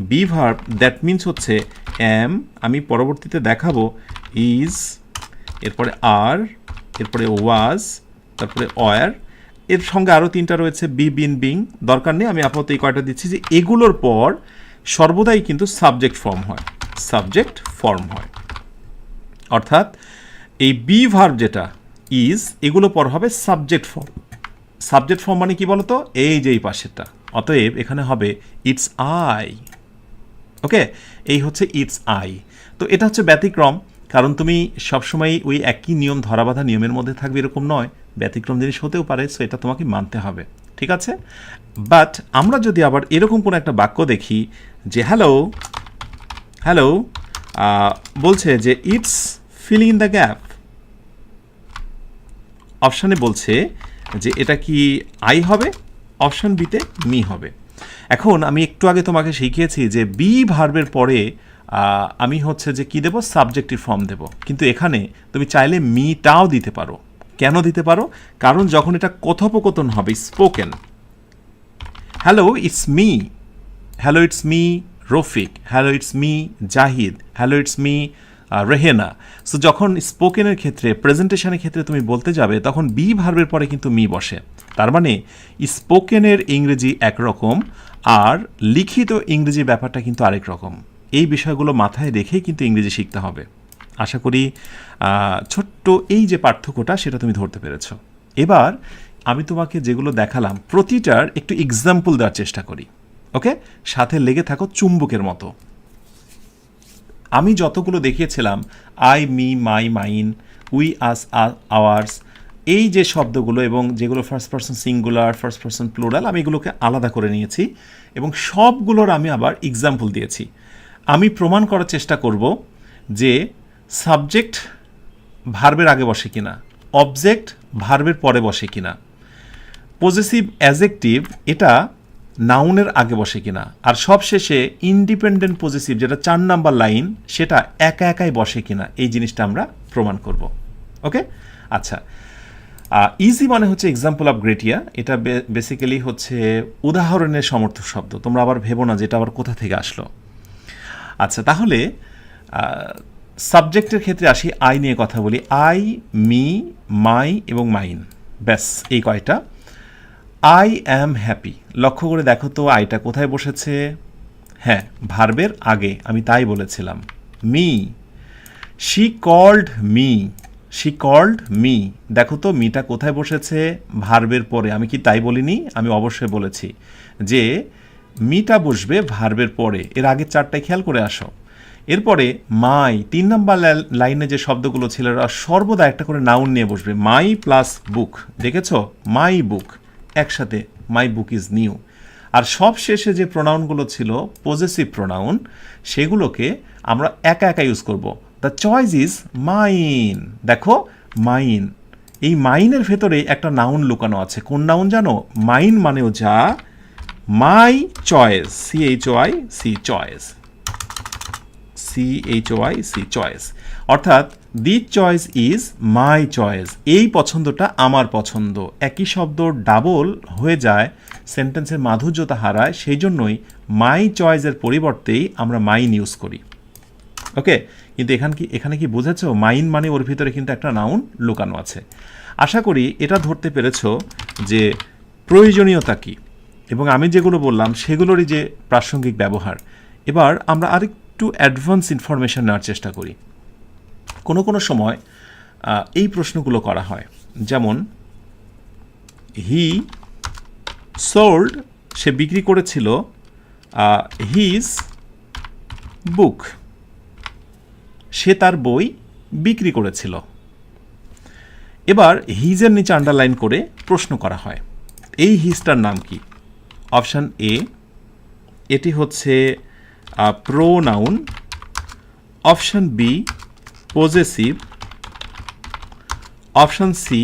বি ভার্ব দ্যাট মিনস হচ্ছে এম, আমি পরবর্তীতে দেখাবো, ইজ, এরপরে আর, এরপরে ওয়াজ, তারপরে ওয়ার, এর সঙ্গে আরও তিনটা রয়েছে, বি, বিন, বিং, দরকার নেই, আমি আপাতত এই কয়টা দিচ্ছি। যে এগুলোর পর সর্বদাই কিন্তু সাবজেক্ট ফর্ম হয়, অর্থাৎ এই বি ভার্ব যেটা ইজ, এগুলো পর হবে সাবজেক্ট ফর্ম মানে কি বলতো, এই যে এই পাশেরটা, অতএব এখানে হবে ইটস আই। ওকে, এই হচ্ছে ইটস আই। তো এটা হচ্ছে ব্যতিক্রম, কারণ তুমি সবসময় ওই একই নিয়ম, ধরাবাঁধা নিয়মের মধ্যে থাকবে এরকম নয়, ব্যতিক্রম জিনিস হতেও পারে, সো এটা তোমাকে মানতে হবে, ঠিক আছে? বাট আমরা যদি আবার এরকম কোনো একটা বাক্য দেখি যে হ্যালো বলছে যে it's filling in the gap, অপশানে বলছে যে এটা কি আই হবে, অপশান বিতে মি হবে। এখন আমি একটু আগে তোমাকে শিখিয়েছি যে বি ভার্বের পরে আমি হচ্ছে যে কি দেব, সাবজেক্টিভ ফর্ম দেব, কিন্তু এখানে তুমি চাইলে মিটাও দিতে পারো। কেন দিতে পারো? কারণ যখন এটা কথোপকথন হবে, spoken, hello it's me, hello it's me Rafiq, hello it's me Zahid, hello it's me Rehena. So যখন স্পোকেনের ক্ষেত্রে, প্রেজেন্টেশনের ক্ষেত্রে তুমি বলতে যাবে, তখন বি ভার্বের পরে কিন্তু মি বসে। তার মানে স্পোকেনের ইংরেজি একরকম, আর লিখিত ইংরেজি ব্যাপারটা কিন্তু আরেক রকম। এই বিষয়গুলো মাথায় রেখেই কিন্তু ইংরেজি শিখতে হবে। আশা করি ছোট্ট এই যে পার্থক্যটা সেটা তুমি ধরতে পেরেছ। এবার আমি তোমাকে যেগুলো দেখালাম প্রতিটার একটু এক্সাম্পল দেওয়ার চেষ্টা করি। ওকে, সাথে লেগে থাকো চুম্বকের মতো। আমি যতগুলো দেখিয়েছিলাম, I, me, my, mine, we, us, hours, এই যে শব্দগুলো এবং যেগুলো first person singular, first person plural, আমি এগুলোকে আলাদা করে নিয়েছি এবং সবগুলোর আমি আবার এক্সাম্পল দিয়েছি। আমি প্রমাণ করার চেষ্টা করব যে সাবজেক্ট ভার্বের আগে বসে কিনা, অবজেক্ট ভার্বের পরে বসে কিনা, পজেসিভ অ্যাজেক্টিভ এটা নাউনের আগে বসে কিনা, আর সবশেষে ইন্ডিপেন্ডেন্ট পজেসিভ যেটা 4 নাম্বার লাইন সেটা একা একাই বসে কিনা, এই জিনিসটা আমরা প্রমাণ করব। ওকে, আচ্ছা। ইজি মানে হচ্ছে এক্সাম্পল অফ গ্রেটিয়া, এটা বেসিক্যালি হচ্ছে উদাহরণের সমর্থক শব্দ। তোমরা আবার ভেবো না যেটা আবার কোথা থেকে আসলো। আচ্ছা, তাহলে সাবজেক্টের ক্ষেত্রে আসি, আই নিয়ে কথা বলি। আই, মি, মাই এবং মাইন, ব্যাস এই কয়টা। আই অ্যাম হ্যাপি, লক্ষ্য করে দেখো তো আইটা কোথায় বসেছে? হ্যাঁ, ভার্বের আগে, আমি তাই বলেছিলাম। Me, she called me, she called me, দেখো তো মিটা কোথায় বসেছে? ভার্বের পরে। আমি কি তাই বলিনি? আমি অবশ্যই বলেছি যে মিটা বসবে ভার্বের পরে, এর আগে 4টায় খেয়াল করে আসো। এরপরে মাই, 3 নাম্বার লাইনে যে শব্দগুলো ছিল ওরা সর্বদা একটা করে নাউন নিয়ে বসবে। মাই প্লাস বুক, দেখেছো? মাই বুক একসাথে, মাই বুক ইজ নিউ। আর সব শেষে যে প্রোনাউনগুলো ছিল পজেসিভ প্রোনাউন, সেগুলোকে আমরা একা একা ইউজ করব। দ্য চয়েস ইজ মাইন, দেখো মাইন, এই মাইনের ভেতরে একটা নাউন লুকানো আছে। কোন নাউন জানো? মাইন মানেও যা, মাই choice, CHOIC choice, CHOIC choice, অর্থাৎ দি চয়েস ইজ মাই চয়েস, এই পছন্দটা আমার পছন্দ। একই শব্দ ডাবল হয়ে যায়, সেন্টেন্সের মাধুর্যতা হারায়, সেই জন্যই মাই চয়েসের পরিবর্তেই আমরা মাইন ইউজ করি। ওকে, কিন্তু এখানে কি বুঝেছো? মাইন মানে ওর ভিতরে কিন্তু একটা নাউন লুকানো আছে। আশা করি এটা ধরতে পেরেছো যে প্রয়োজনীয়তা কী, এবং আমি যেগুলো বললাম সেগুলোরই যে প্রাসঙ্গিক ব্যবহার। এবার আমরা আরেকটু অ্যাডভান্স ইনফরমেশন নেওয়ার চেষ্টা করি। কোনো কোনো সময় এই প্রশ্নগুলো করা হয়, যেমন হি সোল্ড, সে বিক্রি করেছিল, হিজ বুক, সে তার বই বিক্রি করেছিল। এবার হিজের নিচে আন্ডারলাইন করে প্রশ্ন করা হয়, এই হিজটার নাম কি? অপশান এ, এটি হচ্ছে pronoun. Option B, possessive. Option C,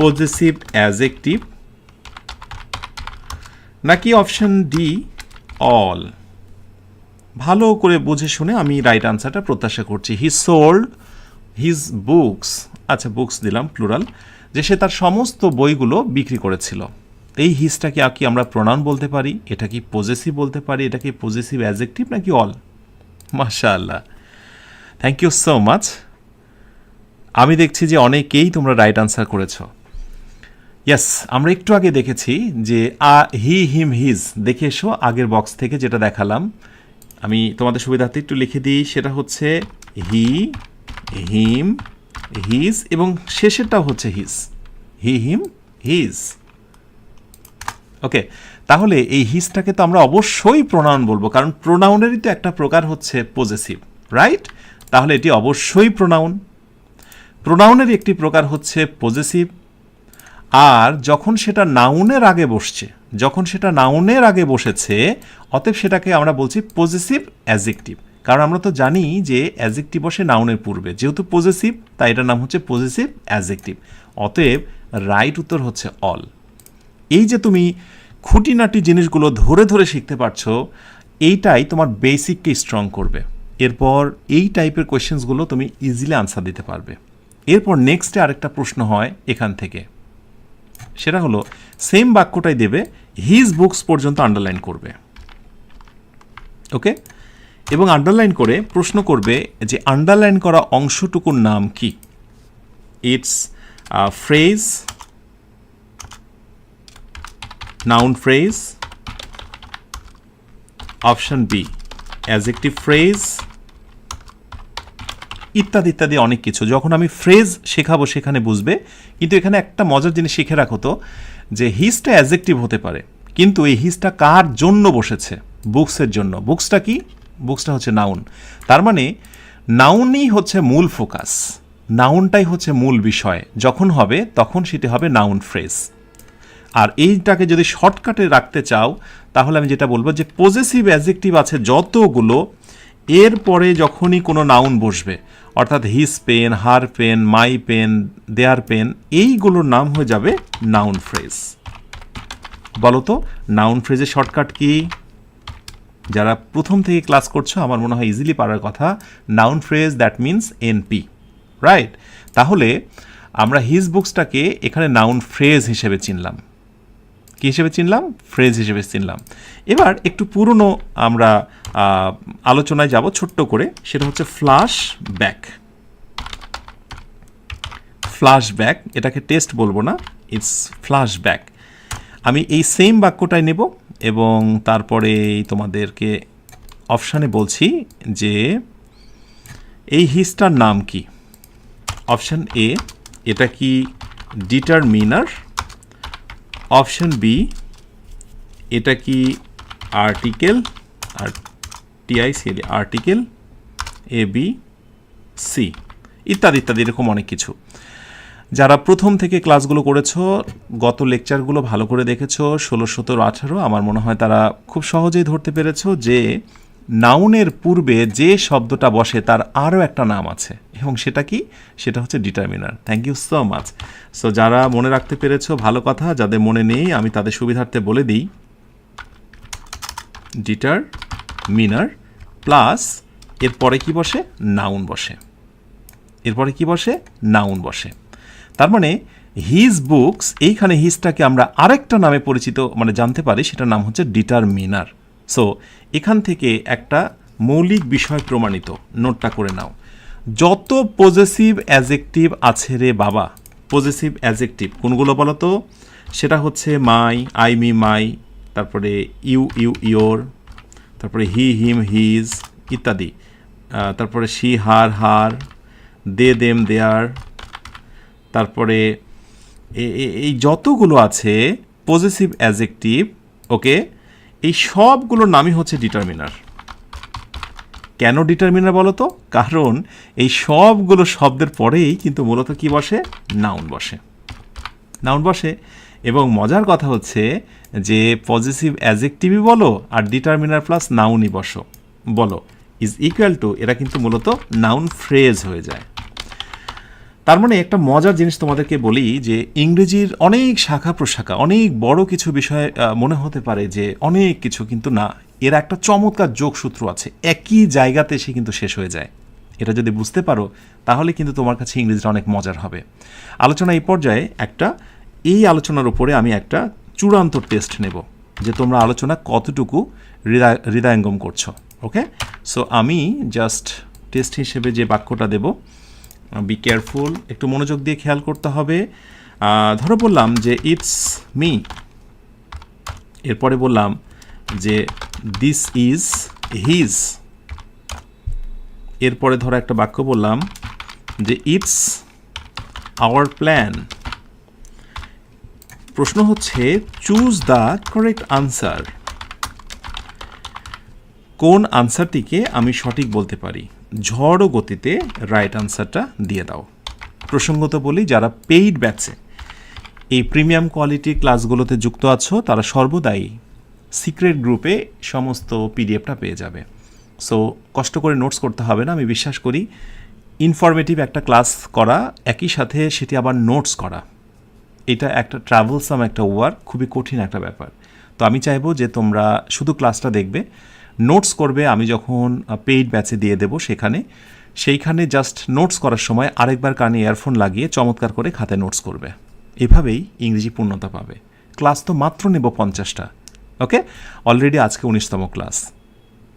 possessive adjective, নাকি অপশান ডি, অল? ভালো করে বুঝে শুনে আমি রাইট আনসারটা প্রত্যাশা করছি। হি সোল্ড হিজ বুকস, আচ্ছা বুকস দিলাম প্লুরাল, যে সে তার সমস্ত বইগুলো বিক্রি করেছিল। এই হিজটাকে কি আমরা প্রোনাউন বলতে পারি? এটা কি পজেসিভ বলতে পারি? এটা কি পজেসিভ অ্যাজেক্টিভ নাকি অল? মাশাআল্লাহ, থ্যাংক ইউ সো মাচ। আমি দেখছি যে অনেকেই তোমরা রাইট আনসার করেছ। ইয়েস, আমরা একটু আগে দেখেছি যে হি, হিম, হিজ, দেখে এসো আগের বক্স থেকে যেটা দেখালাম। আমি তোমাদের সুবিধার্থে একটু লিখে দিই, সেটা হচ্ছে হি, হিম, হিজ, এবং শেষেরটাও হচ্ছে হিজ, হি, হিম, হিজ। ওকে, তাহলে এই হিজটাকে তো আমরা অবশ্যই প্রোনাউন বলবো, কারণ প্রোনাউনেরই তো একটা প্রকার হচ্ছে পজেসিভ, রাইট? তাহলে এটি অবশ্যই প্রোনাউন। প্রোনাউনের একটি প্রকার হচ্ছে পজেসিভ, আর যখন সেটা নাউনের আগে বসছে, যখন সেটা নাউনের আগে বসেছে, অতএব সেটাকে আমরা বলছি পজেসিভ অ্যাজেক্টিভ। কারণ আমরা তো জানি যে অ্যাজেক্টিভ বসে নাউনের পূর্বে, যেহেতু পজেসিভ তাই এটার নাম হচ্ছে পজেসিভ অ্যাজেক্টিভ। অতএব রাইট উত্তর হচ্ছে অল। এই যে তুমি খুঁটিনাটি জিনিসগুলো ধরে ধরে শিখতে পারছো, এইটাই তোমার বেসিককে স্ট্রং করবে। এরপর এই টাইপের কোয়েশ্চেন্সগুলো তুমি ইজিলি আনসার দিতে পারবে। এরপর নেক্সটে আরেকটা প্রশ্ন হয় এখান থেকে, সেটা হলো সেম বাক্যটাই দেবে, হিজ বুকস পর্যন্ত আন্ডারলাইন করবে। ওকে, এবং আন্ডারলাইন করে প্রশ্ন করবে যে আন্ডারলাইন করা অংশটুকুর নাম কি। It's phrase, noun phrase, option B adjective phrase, ইত্যাদি ইত্যাদি অনেক কিছু। যখন আমি ফ্রেজ শেখাবো সেখানে বুঝবে। কিন্তু এখানে একটা মজার জিনিস শিখে রাখো তো, যে হিজটা অ্যাডজেক্টিভ হতে পারে, কিন্তু এই হিজটা কার জন্য বসেছে? বুকসের জন্য। বুকসটা কি? বুকসটা হচ্ছে নাউন। তার মানে নাউনই হচ্ছে মূল ফোকাস, নাউনটাই হচ্ছে মূল বিষয়। যখন হবে তখন সেটি হবে নাউন ফ্রেজ। আর এইটাকে যদি শর্টকাটে রাখতে চাও তাহলে আমি যেটা বলবো যে পজেসিভ অ্যাডজেক্টিভ আছে যতগুলো, এরপরে যখনই কোনো নাউন বসবে, অর্থাৎ his pen, her pen, my pen, their pen, এইগুলোর নাম হয়ে যাবে নাউন ফ্রেজ। বলো তো নাউন ফ্রেজের শর্টকাট কি? যারা প্রথম থেকে ক্লাস করছো আমার মনে হয় ইজিলি পারার কথা। Noun phrase that means NP, right? তাহলে আমরা হিজ বুকসটাকে এখানে নাউন ফ্রেজ হিসেবে চিনলাম। কী হিসেবে চিনলাম? ফ্রেজ হিসেবে চিনলাম। এবার একটু পুরনো আমরা আলোচনায় যাব ছোট্ট করে, সেটা হচ্ছে ফ্ল্যাশ ব্যাক। ফ্ল্যাশ ব্যাক, এটাকে টেস্ট বলবো না, ইটস ফ্ল্যাশ ব্যাক। আমি এই সেম বাক্যটাই নেব এবং তারপরে তোমাদেরকে অপশানে বলছি যে এই হিজটার নাম কি। অপশান এ, এটা কি ডিটারমিনার? অপশন বি, এটা কি article, R টিআইসিএল article, A B C, ইত্যাদি ইত্যাদি, এরকম অনেক কিছু। যারা প্রথম থেকে ক্লাসগুলো করেছো, গত লেকচারগুলো ভালো করে দেখেছো, 16, 17, 18, আমার মনে হয় তারা খুব সহজেই ধরতে পেরেছো যে নাউনের পূর্বে যে শব্দটা বসে তার আরও একটা নাম আছে, এবং সেটা কি? সেটা হচ্ছে determiner. Thank you so much. So যারা মনে রাখতে পেরেছো ভালো কথা, যাদের মনে নেই আমি তাদের সুবিধার্থে বলে দিই, ডিটারমিনার প্লাস এরপরে কি বসে? নাউন বসে। এরপরে কি বসে? নাউন বসে। তার মানে হিজ বুকস, এইখানে হিজটাকে আমরা আরেকটা নামে পরিচিত মানে জানতে পারি, সেটার নাম হচ্ছে ডিটারমিনার। সো এখান থেকে একটা মৌলিক বিষয় প্রমাণিত, নোটটা করে নাও। যত পজেসিভ অ্যাডজেক্টিভ আছে রে বাবা, পজেসিভ অ্যাডজেক্টিভ কোনগুলো বলো তো? সেটা হচ্ছে মাই, আই, মি, মাই, তারপরে ইউ, ইউ, ইয়োর, তারপরে হি, হিম, হিজ ইত্যাদি, তারপরে she, her, her, they, them, দেয়ার, তারপরে এই যতগুলো আছে পজেসিভ অ্যাডজেক্টিভ, ওকে, এই সবগুলোর নামই হচ্ছে ডিটারমিনার। কেন ডিটারমিনার বলো তো? কারণ এই সবগুলো শব্দের পরেই কিন্তু মূলত কি বসে? নাউন বসে। নাউন বসে। এবং মজার কথা হচ্ছে যে পজেসিভ অ্যাডজেক্টিভই বলো আর ডিটারমিনার প্লাস নাউনই বলো ইজ ইকুয়াল টু, এরা কিন্তু মূলত নাউন ফ্রেজ হয়ে যায়। তার মানে একটা মজার জিনিস তোমাদেরকে বলি যে ইংরেজির অনেক শাখা প্রশাখা, অনেক বড় কিছু বিষয় মনে হতে পারে যে অনেক কিছু, কিন্তু না, এর একটা চমৎকার যোগসূত্র আছে, একই জায়গাতে সে কিন্তু শেষ হয়ে যায়। এটা যদি বুঝতে পারো তাহলে কিন্তু তোমার কাছে ইংরেজিটা অনেক মজার হবে। আলোচনা এই পর্যায়ে এই আলোচনার উপরে আমি একটা চূড়ান্ত টেস্ট নেব যে তোমরা আলোচনা কতটুকু হৃদয়ঙ্গম করছো। ওকে, সো আমি জাস্ট টেস্ট হিসেবে যে বাক্যটা দেব, বি কেয়ারফুল, একটু মনোযোগ দিয়ে খেয়াল করতে হবে। ধরো বললাম যে ইটস মি, এরপরে বললাম যে দিস ইজ হিজ, এরপরে ধরো একটা বাক্য বললাম যে ইটস আওয়ার প্ল্যান। প্রশ্ন হচ্ছে চুজ দ্য কারেক্ট আনসার। কোন আনসারটিকে আমি সঠিক বলতে পারি? ঝড় গতিতে রাইট আনসারটা দিয়ে দাও। প্রসঙ্গত বলি, যারা পেইড ব্যাচে এই প্রিমিয়াম কোয়ালিটি ক্লাসগুলোতে যুক্ত আছো তারা সর্বদাই সিক্রেট গ্রুপে সমস্ত পিডিএফটা পেয়ে যাবে। সো কষ্ট করে নোটস করতে হবে না। আমি বিশ্বাস করি ইনফরমেটিভ একটা ক্লাস করা, একই সাথে সেটি আবার নোটস করা, এটা একটা ট্রাভেলসাম একটা ওয়ার্ক, খুবই কঠিন একটা ব্যাপার। তো আমি চাইবো যে তোমরা শুধু ক্লাসটা দেখবে, নোটস করবে। আমি যখন পেইড ব্যাচে দিয়ে দেবো সেইখানে জাস্ট নোটস করার সময় আরেকবার কানে ইয়ারফোন লাগিয়ে চমৎকার করে খাতায় নোটস করবে। এভাবেই ইংরেজি পূর্ণতা পাবে। ক্লাস তো মাত্র নেব 50টা। ওকে, অলরেডি আজকে 19তম ক্লাস।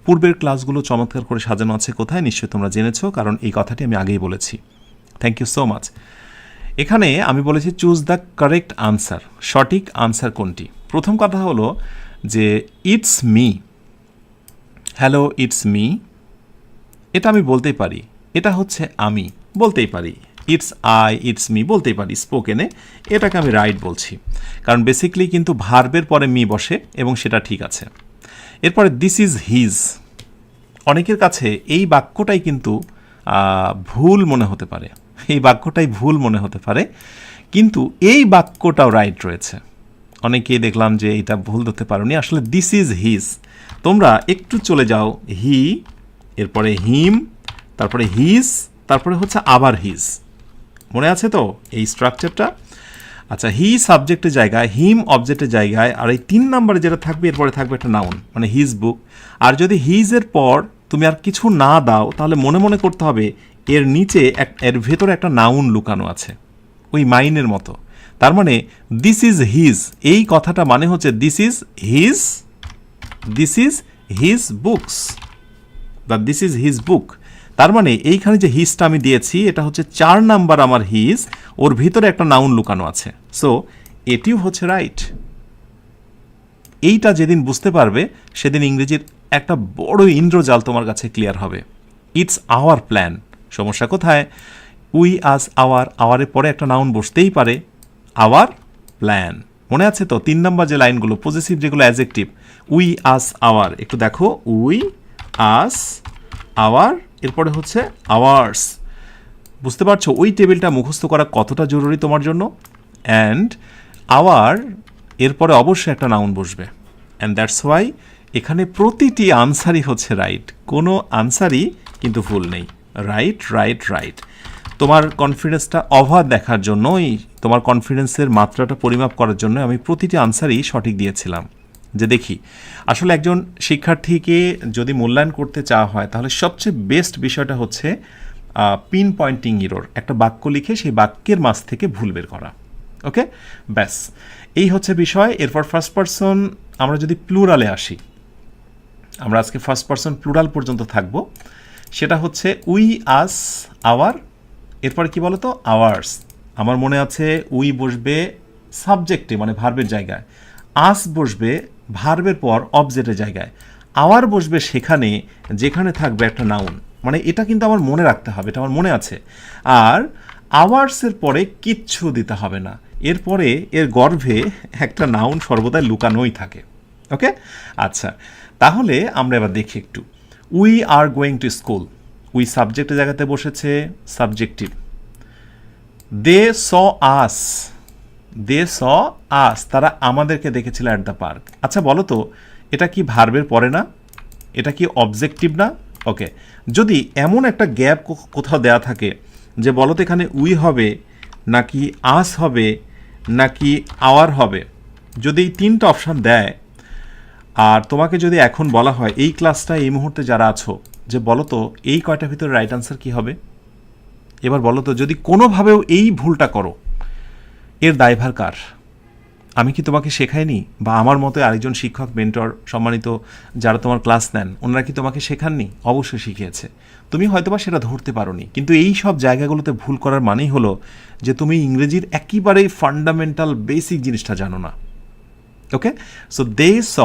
পূর্বের ক্লাসগুলো চমৎকার করে সাজানো আছে কোথায়, নিশ্চয়ই তোমরা জেনেছো, কারণ এই কথাটি আমি আগেই বলেছি। Thank you so much. এখানে আমি বলেছি চুজ দ্য কারেক্ট আনসার, সঠিক আনসার কোনটি। প্রথম কথা হলো যে it's me, hello it's me, এটা আমি বলতেই পারি, এটা হচ্ছে আমি বলতেই পারি, ইটস আই, ইটস মি বলতেই পারি স্পোকেনে, এটাকে আমি রাইট বলছি, কারণ বেসিক্যালি কিন্তু ভার্বের পরে মি বসে এবং সেটা ঠিক আছে। এরপরে দিস ইজ হিজ, অনেকের কাছে এই বাক্যটাই কিন্তু ভুল মনে হতে পারে, এই বাক্যটাই ভুল মনে হতে পারে, কিন্তু এই বাক্যটাও রাইট রয়েছে। অনেকেই দেখলাম যে এটা ভুল ধরতে পারোনি, আসলে দিস ইজ হিজ। তোমরা একটু চলে যাও, হি, এরপরে হিম, তারপরে হিজ, তারপরে হচ্ছে আবার হিজ, মনে আছে তো এই স্ট্রাকচারটা? আচ্ছা, হি সাবজেক্টের জায়গায়, হিম অবজেক্টের জায়গায়, আর এই 3 নম্বরে যেটা থাকবে এরপরে থাকবে একটা নাউন, মানে হিজ বুক। আর যদি হিজের পর তুমি আর কিছু না দাও তাহলে মনে মনে করতে হবে এর নিচে এর ভেতরে একটা নাউন লুকানো আছে, ওই মাইনের মতো। তার মানে দিস ইজ হিজ, এই কথাটা মানে হচ্ছে দিস ইজ হিজ বুকস, বা দিস ইজ হিজ বুক। তার মানে এইখানে যে হিজটা আমি দিয়েছি এটা হচ্ছে 4 নাম্বার আমার হিজ, ওর ভিতরে একটা নাউন লুকানো আছে, সো এটিও হচ্ছে রাইট। এইটা যেদিন বুঝতে পারবে সেদিন ইংরেজির একটা বড় ইন্দ্রজাল তোমার কাছে ক্লিয়ার হবে। ইটস আওয়ার প্ল্যান, সমস্যা কোথায়? উই আস আওয়ার, আওয়ারের পরে একটা নাউন বসতেই পারে, আওয়ার প্ল্যান। মনে আছে তো 3 নাম্বার যে লাইনগুলো পজেসিভ, যেগুলো অ্যাডজেক্টিভ, উই আস আওয়ার, একটু দেখো, উই আস আওয়ার, এরপরে হচ্ছে আওয়ার্স। বুঝতে পারছো ওই টেবিলটা মুখস্থ করা কতটা জরুরি তোমার জন্য? অ্যান্ড আওয়ার এরপরে অবশ্যই একটা নাউন বসবে, অ্যান্ড দ্যাটস ওয়াই এখানে প্রতিটি আনসারই হচ্ছে রাইট, কোনো আনসারই কিন্তু ভুল নেই, রাইট রাইট রাইট। তোমার কনফিডেন্সটা অভাব দেখার জন্যই, তোমার কনফিডেন্সের মাত্রাটা পরিমাপ করার জন্য আমি প্রতিটি আনসারই সঠিক দিয়েছিলাম, যে দেখি আসলে একজন শিক্ষার্থীকে যদি মূল্যায়ন করতে চাওয়া হয় তাহলে সবচেয়ে বেস্ট বিষয়টা হচ্ছে পিন পয়েন্টিং ইরর, একটা বাক্য লিখে সেই বাক্যের মাঝ থেকে ভুল বের করা। ওকে, ব্যাস এই হচ্ছে বিষয়। এরপর ফার্স্ট পারসন, আমরা যদি প্লুরালে আসি, আমরা আজকে ফার্স্ট পারসন প্লুরাল পর্যন্ত থাকবো, সেটা হচ্ছে উই আস আওয়ার, এরপরে কি বলো তো, আওয়ার্স। আমার মনে আছে উই বসবে সাবজেক্টে মানে ভার্বের জায়গায়, আস বসবে ভার্বের পর অবজেক্টের জায়গায়, আওয়ার বসবে সেখানে যেখানে থাকবে একটা নাউন, মানে এটা কিন্তু আমার মনে রাখতে হবে, এটা আমার মনে আছে। আর আওয়ার্সের পরে কিচ্ছু দিতে হবে না, এরপরে এর গর্ভে একটা নাউন সর্বদাই লুকানোই থাকে। ওকে, আচ্ছা, তাহলে আমরা এবার দেখি একটু। We are going to school, we সাবজেক্টের জায়গাতে বসেছে সাবজেক্টিভ। দে স আস, দে স আস, তারা আমাদেরকে দেখেছিল অ্যাট দ্য পার্ক। আচ্ছা বলো তো, এটা কি ভার্বের পরে না? এটা কি অবজেক্টিভ না? ওকে, যদি এমন একটা গ্যাপ কোথাও দেয়া থাকে যে বলো তো এখানে উই হবে নাকি আস হবে নাকি আওয়ার হবে, যদি এই 3টা অপশান দেয়, আর তোমাকে যদি এখন বলা হয় এই ক্লাসটা এই মুহূর্তে যারা আছো যে বলো তো এই কয়টার ভিতরে রাইট আনসার কী হবে, এবার বলো তো যদি কোনোভাবেও এই ভুলটা করো এর দায়ভার কার? আমি কি তোমাকে শেখাইনি, বা আমার মতো আরেকজন শিক্ষক, মেন্টর, সম্মানিত যারা তোমার ক্লাস নেন ওনারা কি তোমাকে শেখাননি? অবশ্যই শিখিয়েছে, তুমি হয়তোবা সেটা ধরতে পারোনি। কিন্তু এই সব জায়গাগুলোতে ভুল করার মানেই হলো যে তুমি ইংরেজির একেবারেই ফান্ডামেন্টাল বেসিক জিনিসটা জানো না। ওকে, সো দে স,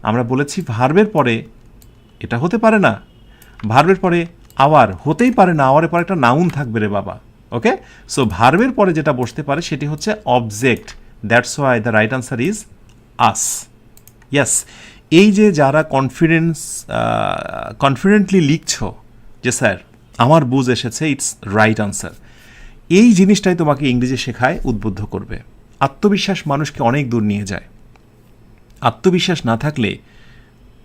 আমরা বলেছি ভার্বের পরে এটা হতে পারে না, ভার্বের পরে আওয়ার হতেই পারে না, আওয়ারের পরে একটা নাউন থাকবে রে বাবা। ওকে, সো ভার্বের পরে যেটা বসতে পারে সেটি হচ্ছে object, that's why the right answer is us. Yes, এই যে যারা কনফিডেন্টলি লিখছো যে স্যার আমার বুঝ এসেছে, ইটস রাইট আনসার, এই জিনিসটাই তোমাকে ইংরেজি শেখায় উদ্বুদ্ধ করবে। আত্মবিশ্বাস মানুষকে অনেক দূর নিয়ে যায়। আত্মবিশ্বাস না থাকলে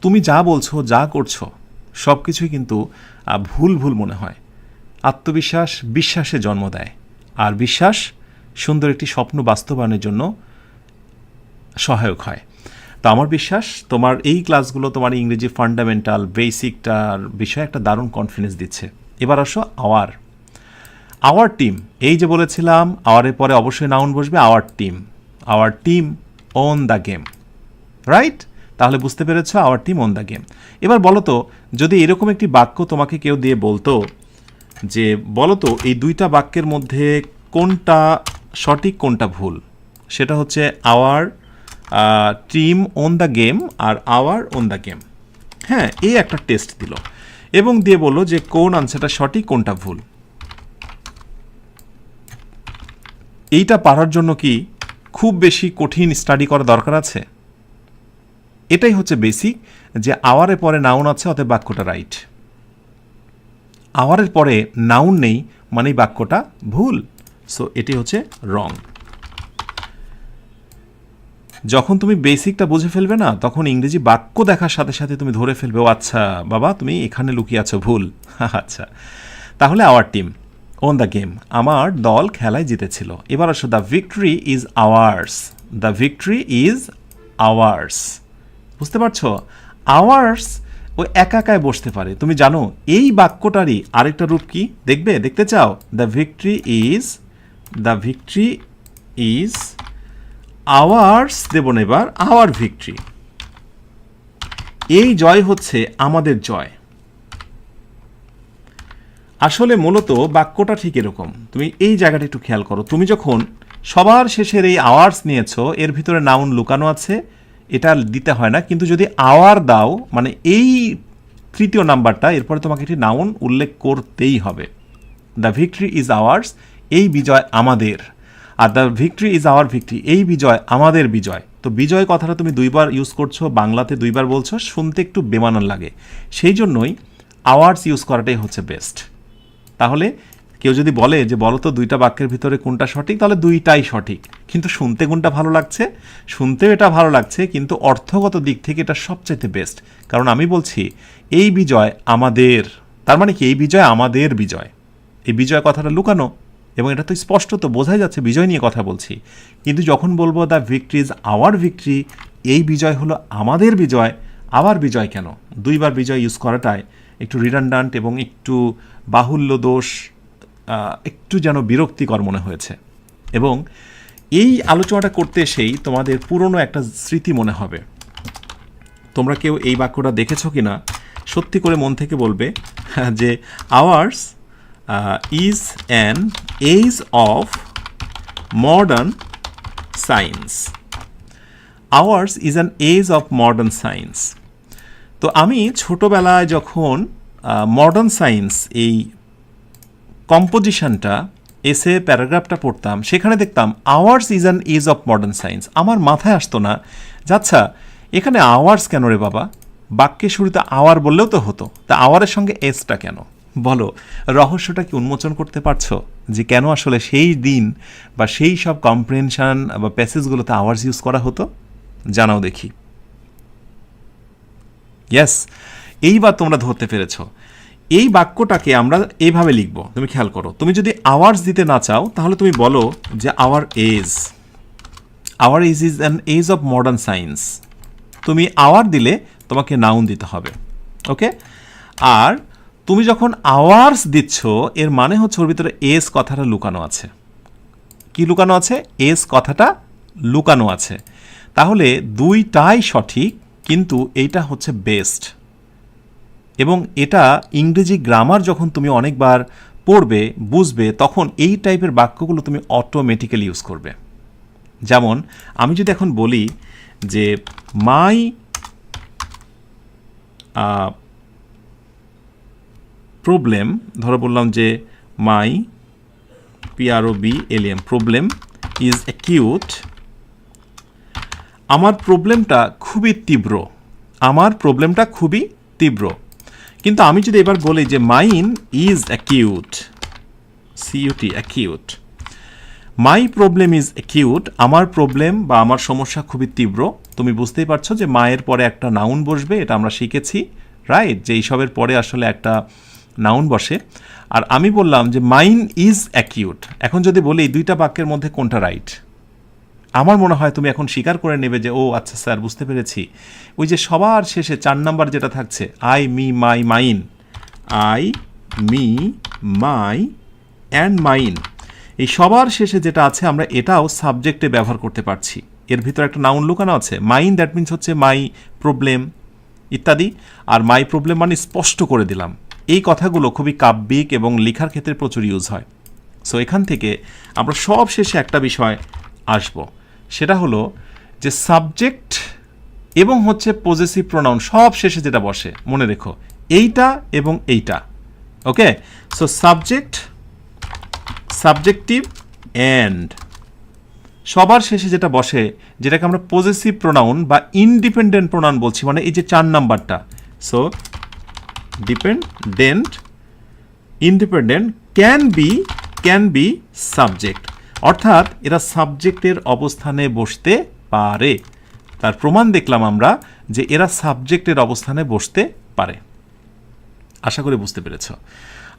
তুমি যা বলছো যা করছো সব কিছুই কিন্তু ভুল ভুল মনে হয়। আত্মবিশ্বাস বিশ্বাসে জন্ম দেয়, আর বিশ্বাস সুন্দর একটি স্বপ্ন বাস্তবায়নের জন্য সহায়ক হয়। তো আমার বিশ্বাস তোমার এই ক্লাসগুলো তোমার ইংরেজি ফান্ডামেন্টাল বেসিকটার বিষয়ে একটা দারুণ কনফিডেন্স দিচ্ছে। এবার আসো আওয়ার টিম, এই যে বলেছিলাম আওয়ারের পরে অবশ্যই নাউন বসবে, hour team on the game, right? তাহলে বুঝতে পেরেছ, hour team on the game. এবার বলো তো, যদি এরকম একটি বাক্য তোমাকে কেউ দিয়ে বলতো যে বলো তো এই দুইটা বাক্যের মধ্যে কোনটা সঠিক কোনটা ভুল, সেটা হচ্ছে our team on the game আর আওয়ার অন দ্য গেম। হ্যাঁ, এই একটা টেস্ট দিল এবং দিয়ে বললো যে কোন আনসারটা সঠিক কোনটা ভুল। এইটা পারার জন্য কি খুব বেশি কঠিন স্টাডি করা দরকার আছে? এটাই হচ্ছে বেসিক, যে আওয়ারের পরে নাউন আছে, অতএব বাক্যটা রাইট। আওয়ারের পরে নাউন নেই মানে বাক্যটা ভুল, সো এটি হচ্ছে রং। যখন তুমি বেসিকটা বুঝে ফেলবে না, তখন ইংরেজি বাক্য দেখার সাথে সাথে তুমি ধরে ফেলবে, ও আচ্ছা বাবা তুমি এখানে লুকিয়ে আছো, ভুল। আচ্ছা, তাহলে hour team on the game, আমার দল খেলায় জিতেছিল। এবার আসো, the victory is ours. The victory is ours, বুঝতে পারছো? আওয়ার্স ও একা একায় বসতে পারে। তুমি জানো এই বাক্যটারই আরেকটা রূপ কি, দেখতে চাও? দ্য ভিক্টরি ইজ আওয়ার্স দেব না, এবার আওয়ার ভিক্টরি। এই জয় হচ্ছে আমাদের জয়। আসলে মূলত বাক্যটা ঠিক এরকম। তুমি এই জায়গাটা একটু খেয়াল করো। তুমি যখন সবার শেষের এই আওয়ার্স নিয়েছো, এর ভিতরে নাউন লুকানো আছে, এটা দিতে হয় না। কিন্তু যদি আওয়ার দাও, মানে এই তৃতীয় নাম্বারটা, এরপরে তোমাকে একটি নাউন উল্লেখ করতেই হবে। দ্য ভিক্টরি ইজ আওয়ার্স, এই বিজয় আমাদের। Are the victory is our victory, এই বিজয় আমাদের বিজয়। তো বিজয় কথাটা তুমি দুইবার ইউজ করছো, বাংলাতে দুইবার বলছো, শুনতে একটু বেমানান লাগে। সেই জন্যই আওয়ার্স ইউজ করাটাই হচ্ছে বেস্ট। তাহলে কেউ যদি বলে যে বলো তো দুইটা বাক্যের ভিতরে কোনটা সঠিক, তাহলে দুইটাই সঠিক। কিন্তু শুনতে কোনটা ভালো লাগছে? শুনতেও এটা ভালো লাগছে, কিন্তু অর্থগত দিক থেকে এটা সবচাইতে বেস্ট। কারণ আমি বলছি এই বিজয় আমাদের, তার মানে কি এই বিজয় আমাদের বিজয়। এই বিজয় কথাটা লুকানো, এবং এটা তো স্পষ্ট, তো বোঝাই যাচ্ছে বিজয় নিয়ে কথা বলছি। কিন্তু যখন বলবো the victory is our victory, এই বিজয় হলো আমাদের বিজয়, আবার বিজয় কেন? দুইবার বিজয় ইউজ করাটাই একটু রিডান্ডান্ট এবং একটু বাহুল্য দোষ, একটু যেন বিরক্তিকর মনে হয়েছে। এবং এই আলোচনাটা করতে এসেই তোমাদের পুরনো একটা স্মৃতি মনে হবে। তোমরা কেউ এই বাক্যটা দেখেছো কি না সত্যি করে মন থেকে বলবে যে ours is an age of modern science. Ours is an age of modern science. তো আমি ছোটোবেলায় যখন মডার্ন সায়েন্স এই কম্পোজিশনটা, এসে প্যারাগ্রাফটা পড়তাম, সেখানে দেখতাম ours is an age of modern science. আমার মাথায় আসতো না যে আচ্ছা এখানে আওয়ার্স কেন রে বাবা, বাক্যের শুরুতে আওয়ার বললেও তো হতো, তা আওয়ারের সঙ্গে এসটা কেন? বলো, রহস্যটা কি উন্মোচন করতে পারছো যে কেন আসলে সেই দিন বা সেই সব কম্প্রেনশন বা প্যাসেজগুলোতে আওয়ার্স ইউজ করা হতো? জানাও দেখি। ইয়েস, এইবার তোমরা ধরতে পেরেছ। এই বাক্যটাকে আমরা এইভাবে লিখব, তুমি খেয়াল করো। তুমি যদি আওয়ার্স দিতে না চাও, তাহলে তুমি বলো যে our age is an age of modern science. তুমি আওয়ার দিলে তোমাকে নাউন দিতে হবে, ওকে? আর তুমি যখন আওয়ার্স দিচ্ছ, এর মানে হচ্ছে ওর ভিতরে এস কথাটা লুকানো আছে। কি লুকানো আছে? এস কথাটা লুকানো আছে। তাহলে দুইটাই সঠিক, কিন্তু এইটা হচ্ছে বেস্ট। এবং এটা ইংরেজি গ্রামার যখন তুমি অনেকবার পড়বে, বুঝবে, তখন এই টাইপের বাক্যগুলো তুমি অটোমেটিক্যালি ইউজ করবে। যেমন আমি যদি এখন বলি যে মাই প্রবলেম, ধরো বললাম যে মাই PROBLEM প্রবলেম ইজ অ্যাকিউট, আমার প্রবলেমটা খুবই তীব্র, আমার প্রবলেমটা খুবই তীব্র। কিন্তু আমি যদি এবার বলি যে mine is acute, CUT acute, my problem is acute, আমার প্রবলেম বা আমার সমস্যা খুবই তীব্র। তুমি বুঝতেই পারছো যে মায়ের পরে একটা নাউন বসবে, এটা আমরা শিখেছি, রাইট? যে এইসবের পরে আসলে একটা নাউন বসে। আর আমি বললাম যে মাইন ইজ অ্যাকিউট। এখন যদি বলি এই দুইটা বাক্যের মধ্যে কোনটা রাইট, আমার মনে হয় তুমি এখন স্বীকার করে নেবে যে ও আচ্ছা স্যার বুঝতে পেরেছি। ওই যে সবার শেষে 4 নাম্বার যেটা থাকছে, I me my mine, I me my and mine, এই সবার শেষে যেটা আছে আমরা এটাও সাবজেক্টে ব্যবহার করতে পারছি। এর ভিতরে একটা নাউন লুকানো আছে। মাইন দ্যাট মিনস হচ্ছে মাই প্রবলেম ইত্যাদি, আর মাই প্রবলেম মানে স্পষ্ট করে দিলাম। এই কথাগুলো খুবই কাব্যিক এবং লেখার ক্ষেত্রে প্রচুর ইউজ হয়। সো এখান থেকে আমরা সব শেষে একটা বিষয় আসব, সেটা হলো যে সাবজেক্ট এবং হচ্ছে পজেসিভ প্রোনাউন সব শেষে যেটা বসে মনে রেখো, এইটা এবং এইটা। ওকে, সো সাবজেক্ট, সাবজেক্টিভ অ্যান্ড সবার শেষে যেটা বসে, যেটাকে আমরা পজেসিভ প্রোনাউন বা ইনডিপেন্ডেন্ট প্রোনাউন বলছি, মানে এই যে 4 নাম্বারটা। So dependent, independent, can be subject, অর্থাৎ এরা সাবজেক্টের অবস্থানে বসতে পারে। তার প্রমাণ দেখলাম আমরা যে এরা সাবজেক্টের অবস্থানে বসতে পারে। আশা করি বুঝতে পেরেছ।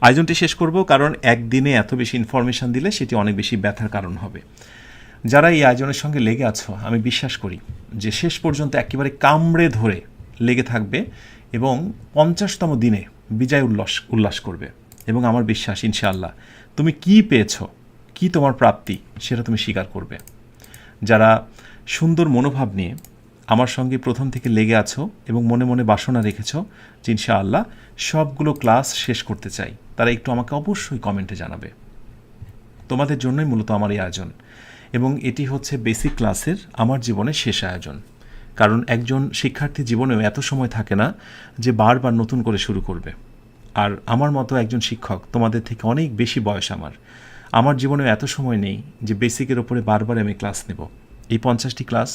আয়োজনটি শেষ করব, কারণ একদিনে এত বেশি ইনফরমেশান দিলে সেটি অনেক বেশি ব্যথার কারণ হবে। যারা এই আয়োজনের সঙ্গে লেগে আছো, আমি বিশ্বাস করি যে শেষ পর্যন্ত একেবারে কামড়ে ধরে লেগে থাকবে এবং 50তম দিনে বিজয় উল্লাস করবে। এবং আমার বিশ্বাস ইনশাআল্লাহ তুমি কি পেয়েছ, কি তোমার প্রাপ্তি, সেটা তুমি স্বীকার করবে। যারা সুন্দর মনোভাব নিয়ে আমার সঙ্গে প্রথম থেকে লেগে আছো এবং মনে মনে বাসনা রেখেছ যে ইনশাআল্লাহ সবগুলো ক্লাস শেষ করতে চাই, তারা একটু আমাকে অবশ্যই কমেন্টে জানাবে। তোমাদের জন্যই মূলত আমার এই আয়োজন, এবং এটি হচ্ছে বেসিক ক্লাসের আমার জীবনের শেষ আয়োজন। কারণ একজন শিক্ষার্থী জীবনেও এত সময় থাকে না যে বারবার নতুন করে শুরু করবে। আর আমার মতো একজন শিক্ষক, তোমাদের থেকে অনেক বেশি বয়স আমার জীবনেও এত সময় নেই যে বেসিকের ওপরে বারবার আমি ক্লাস নেব। এই 50টি ক্লাস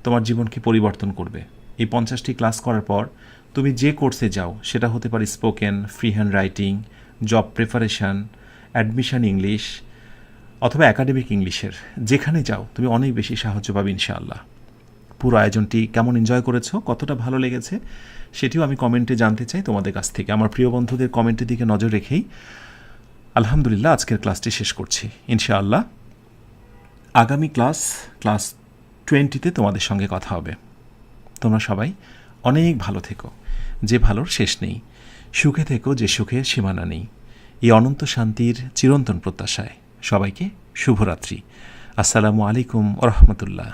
তোমার জীবনকে পরিবর্তন করবে। এই 50টি ক্লাস করার পর তুমি যে কোর্সে যাও, সেটা হতে পারে spoken, free hand writing, job preparation, admission English অথবা একাডেমিক ইংলিশের, যেখানে যাও তুমি অনেক বেশি সাহায্য পাবে ইনশাআল্লাহ। পুরো আয়োজনটি কেমন এনজয় করেছো, কতটা ভালো লেগেছে, সেটিও আমি কমেন্টে জানতে চাই তোমাদের কাছ থেকে। আমার প্রিয় বন্ধুদের কমেন্টের দিকে নজর রেখেই আলহামদুলিল্লাহ আজকের ক্লাসটি শেষ করছি। ইনশাআল্লাহ আগামী ক্লাস 20তে তোমাদের সঙ্গে কথা হবে। তোমরা সবাই অনেক ভালো থেকো, যে ভালোর শেষ নেই। সুখে থেকো, যে সুখে সীমানা নেই। এই অনন্ত শান্তির চিরন্তন প্রত্যাশায় সবাইকে শুভরাত্রি। আসসালামু আলাইকুম ওয়া রাহমাতুল্লাহ।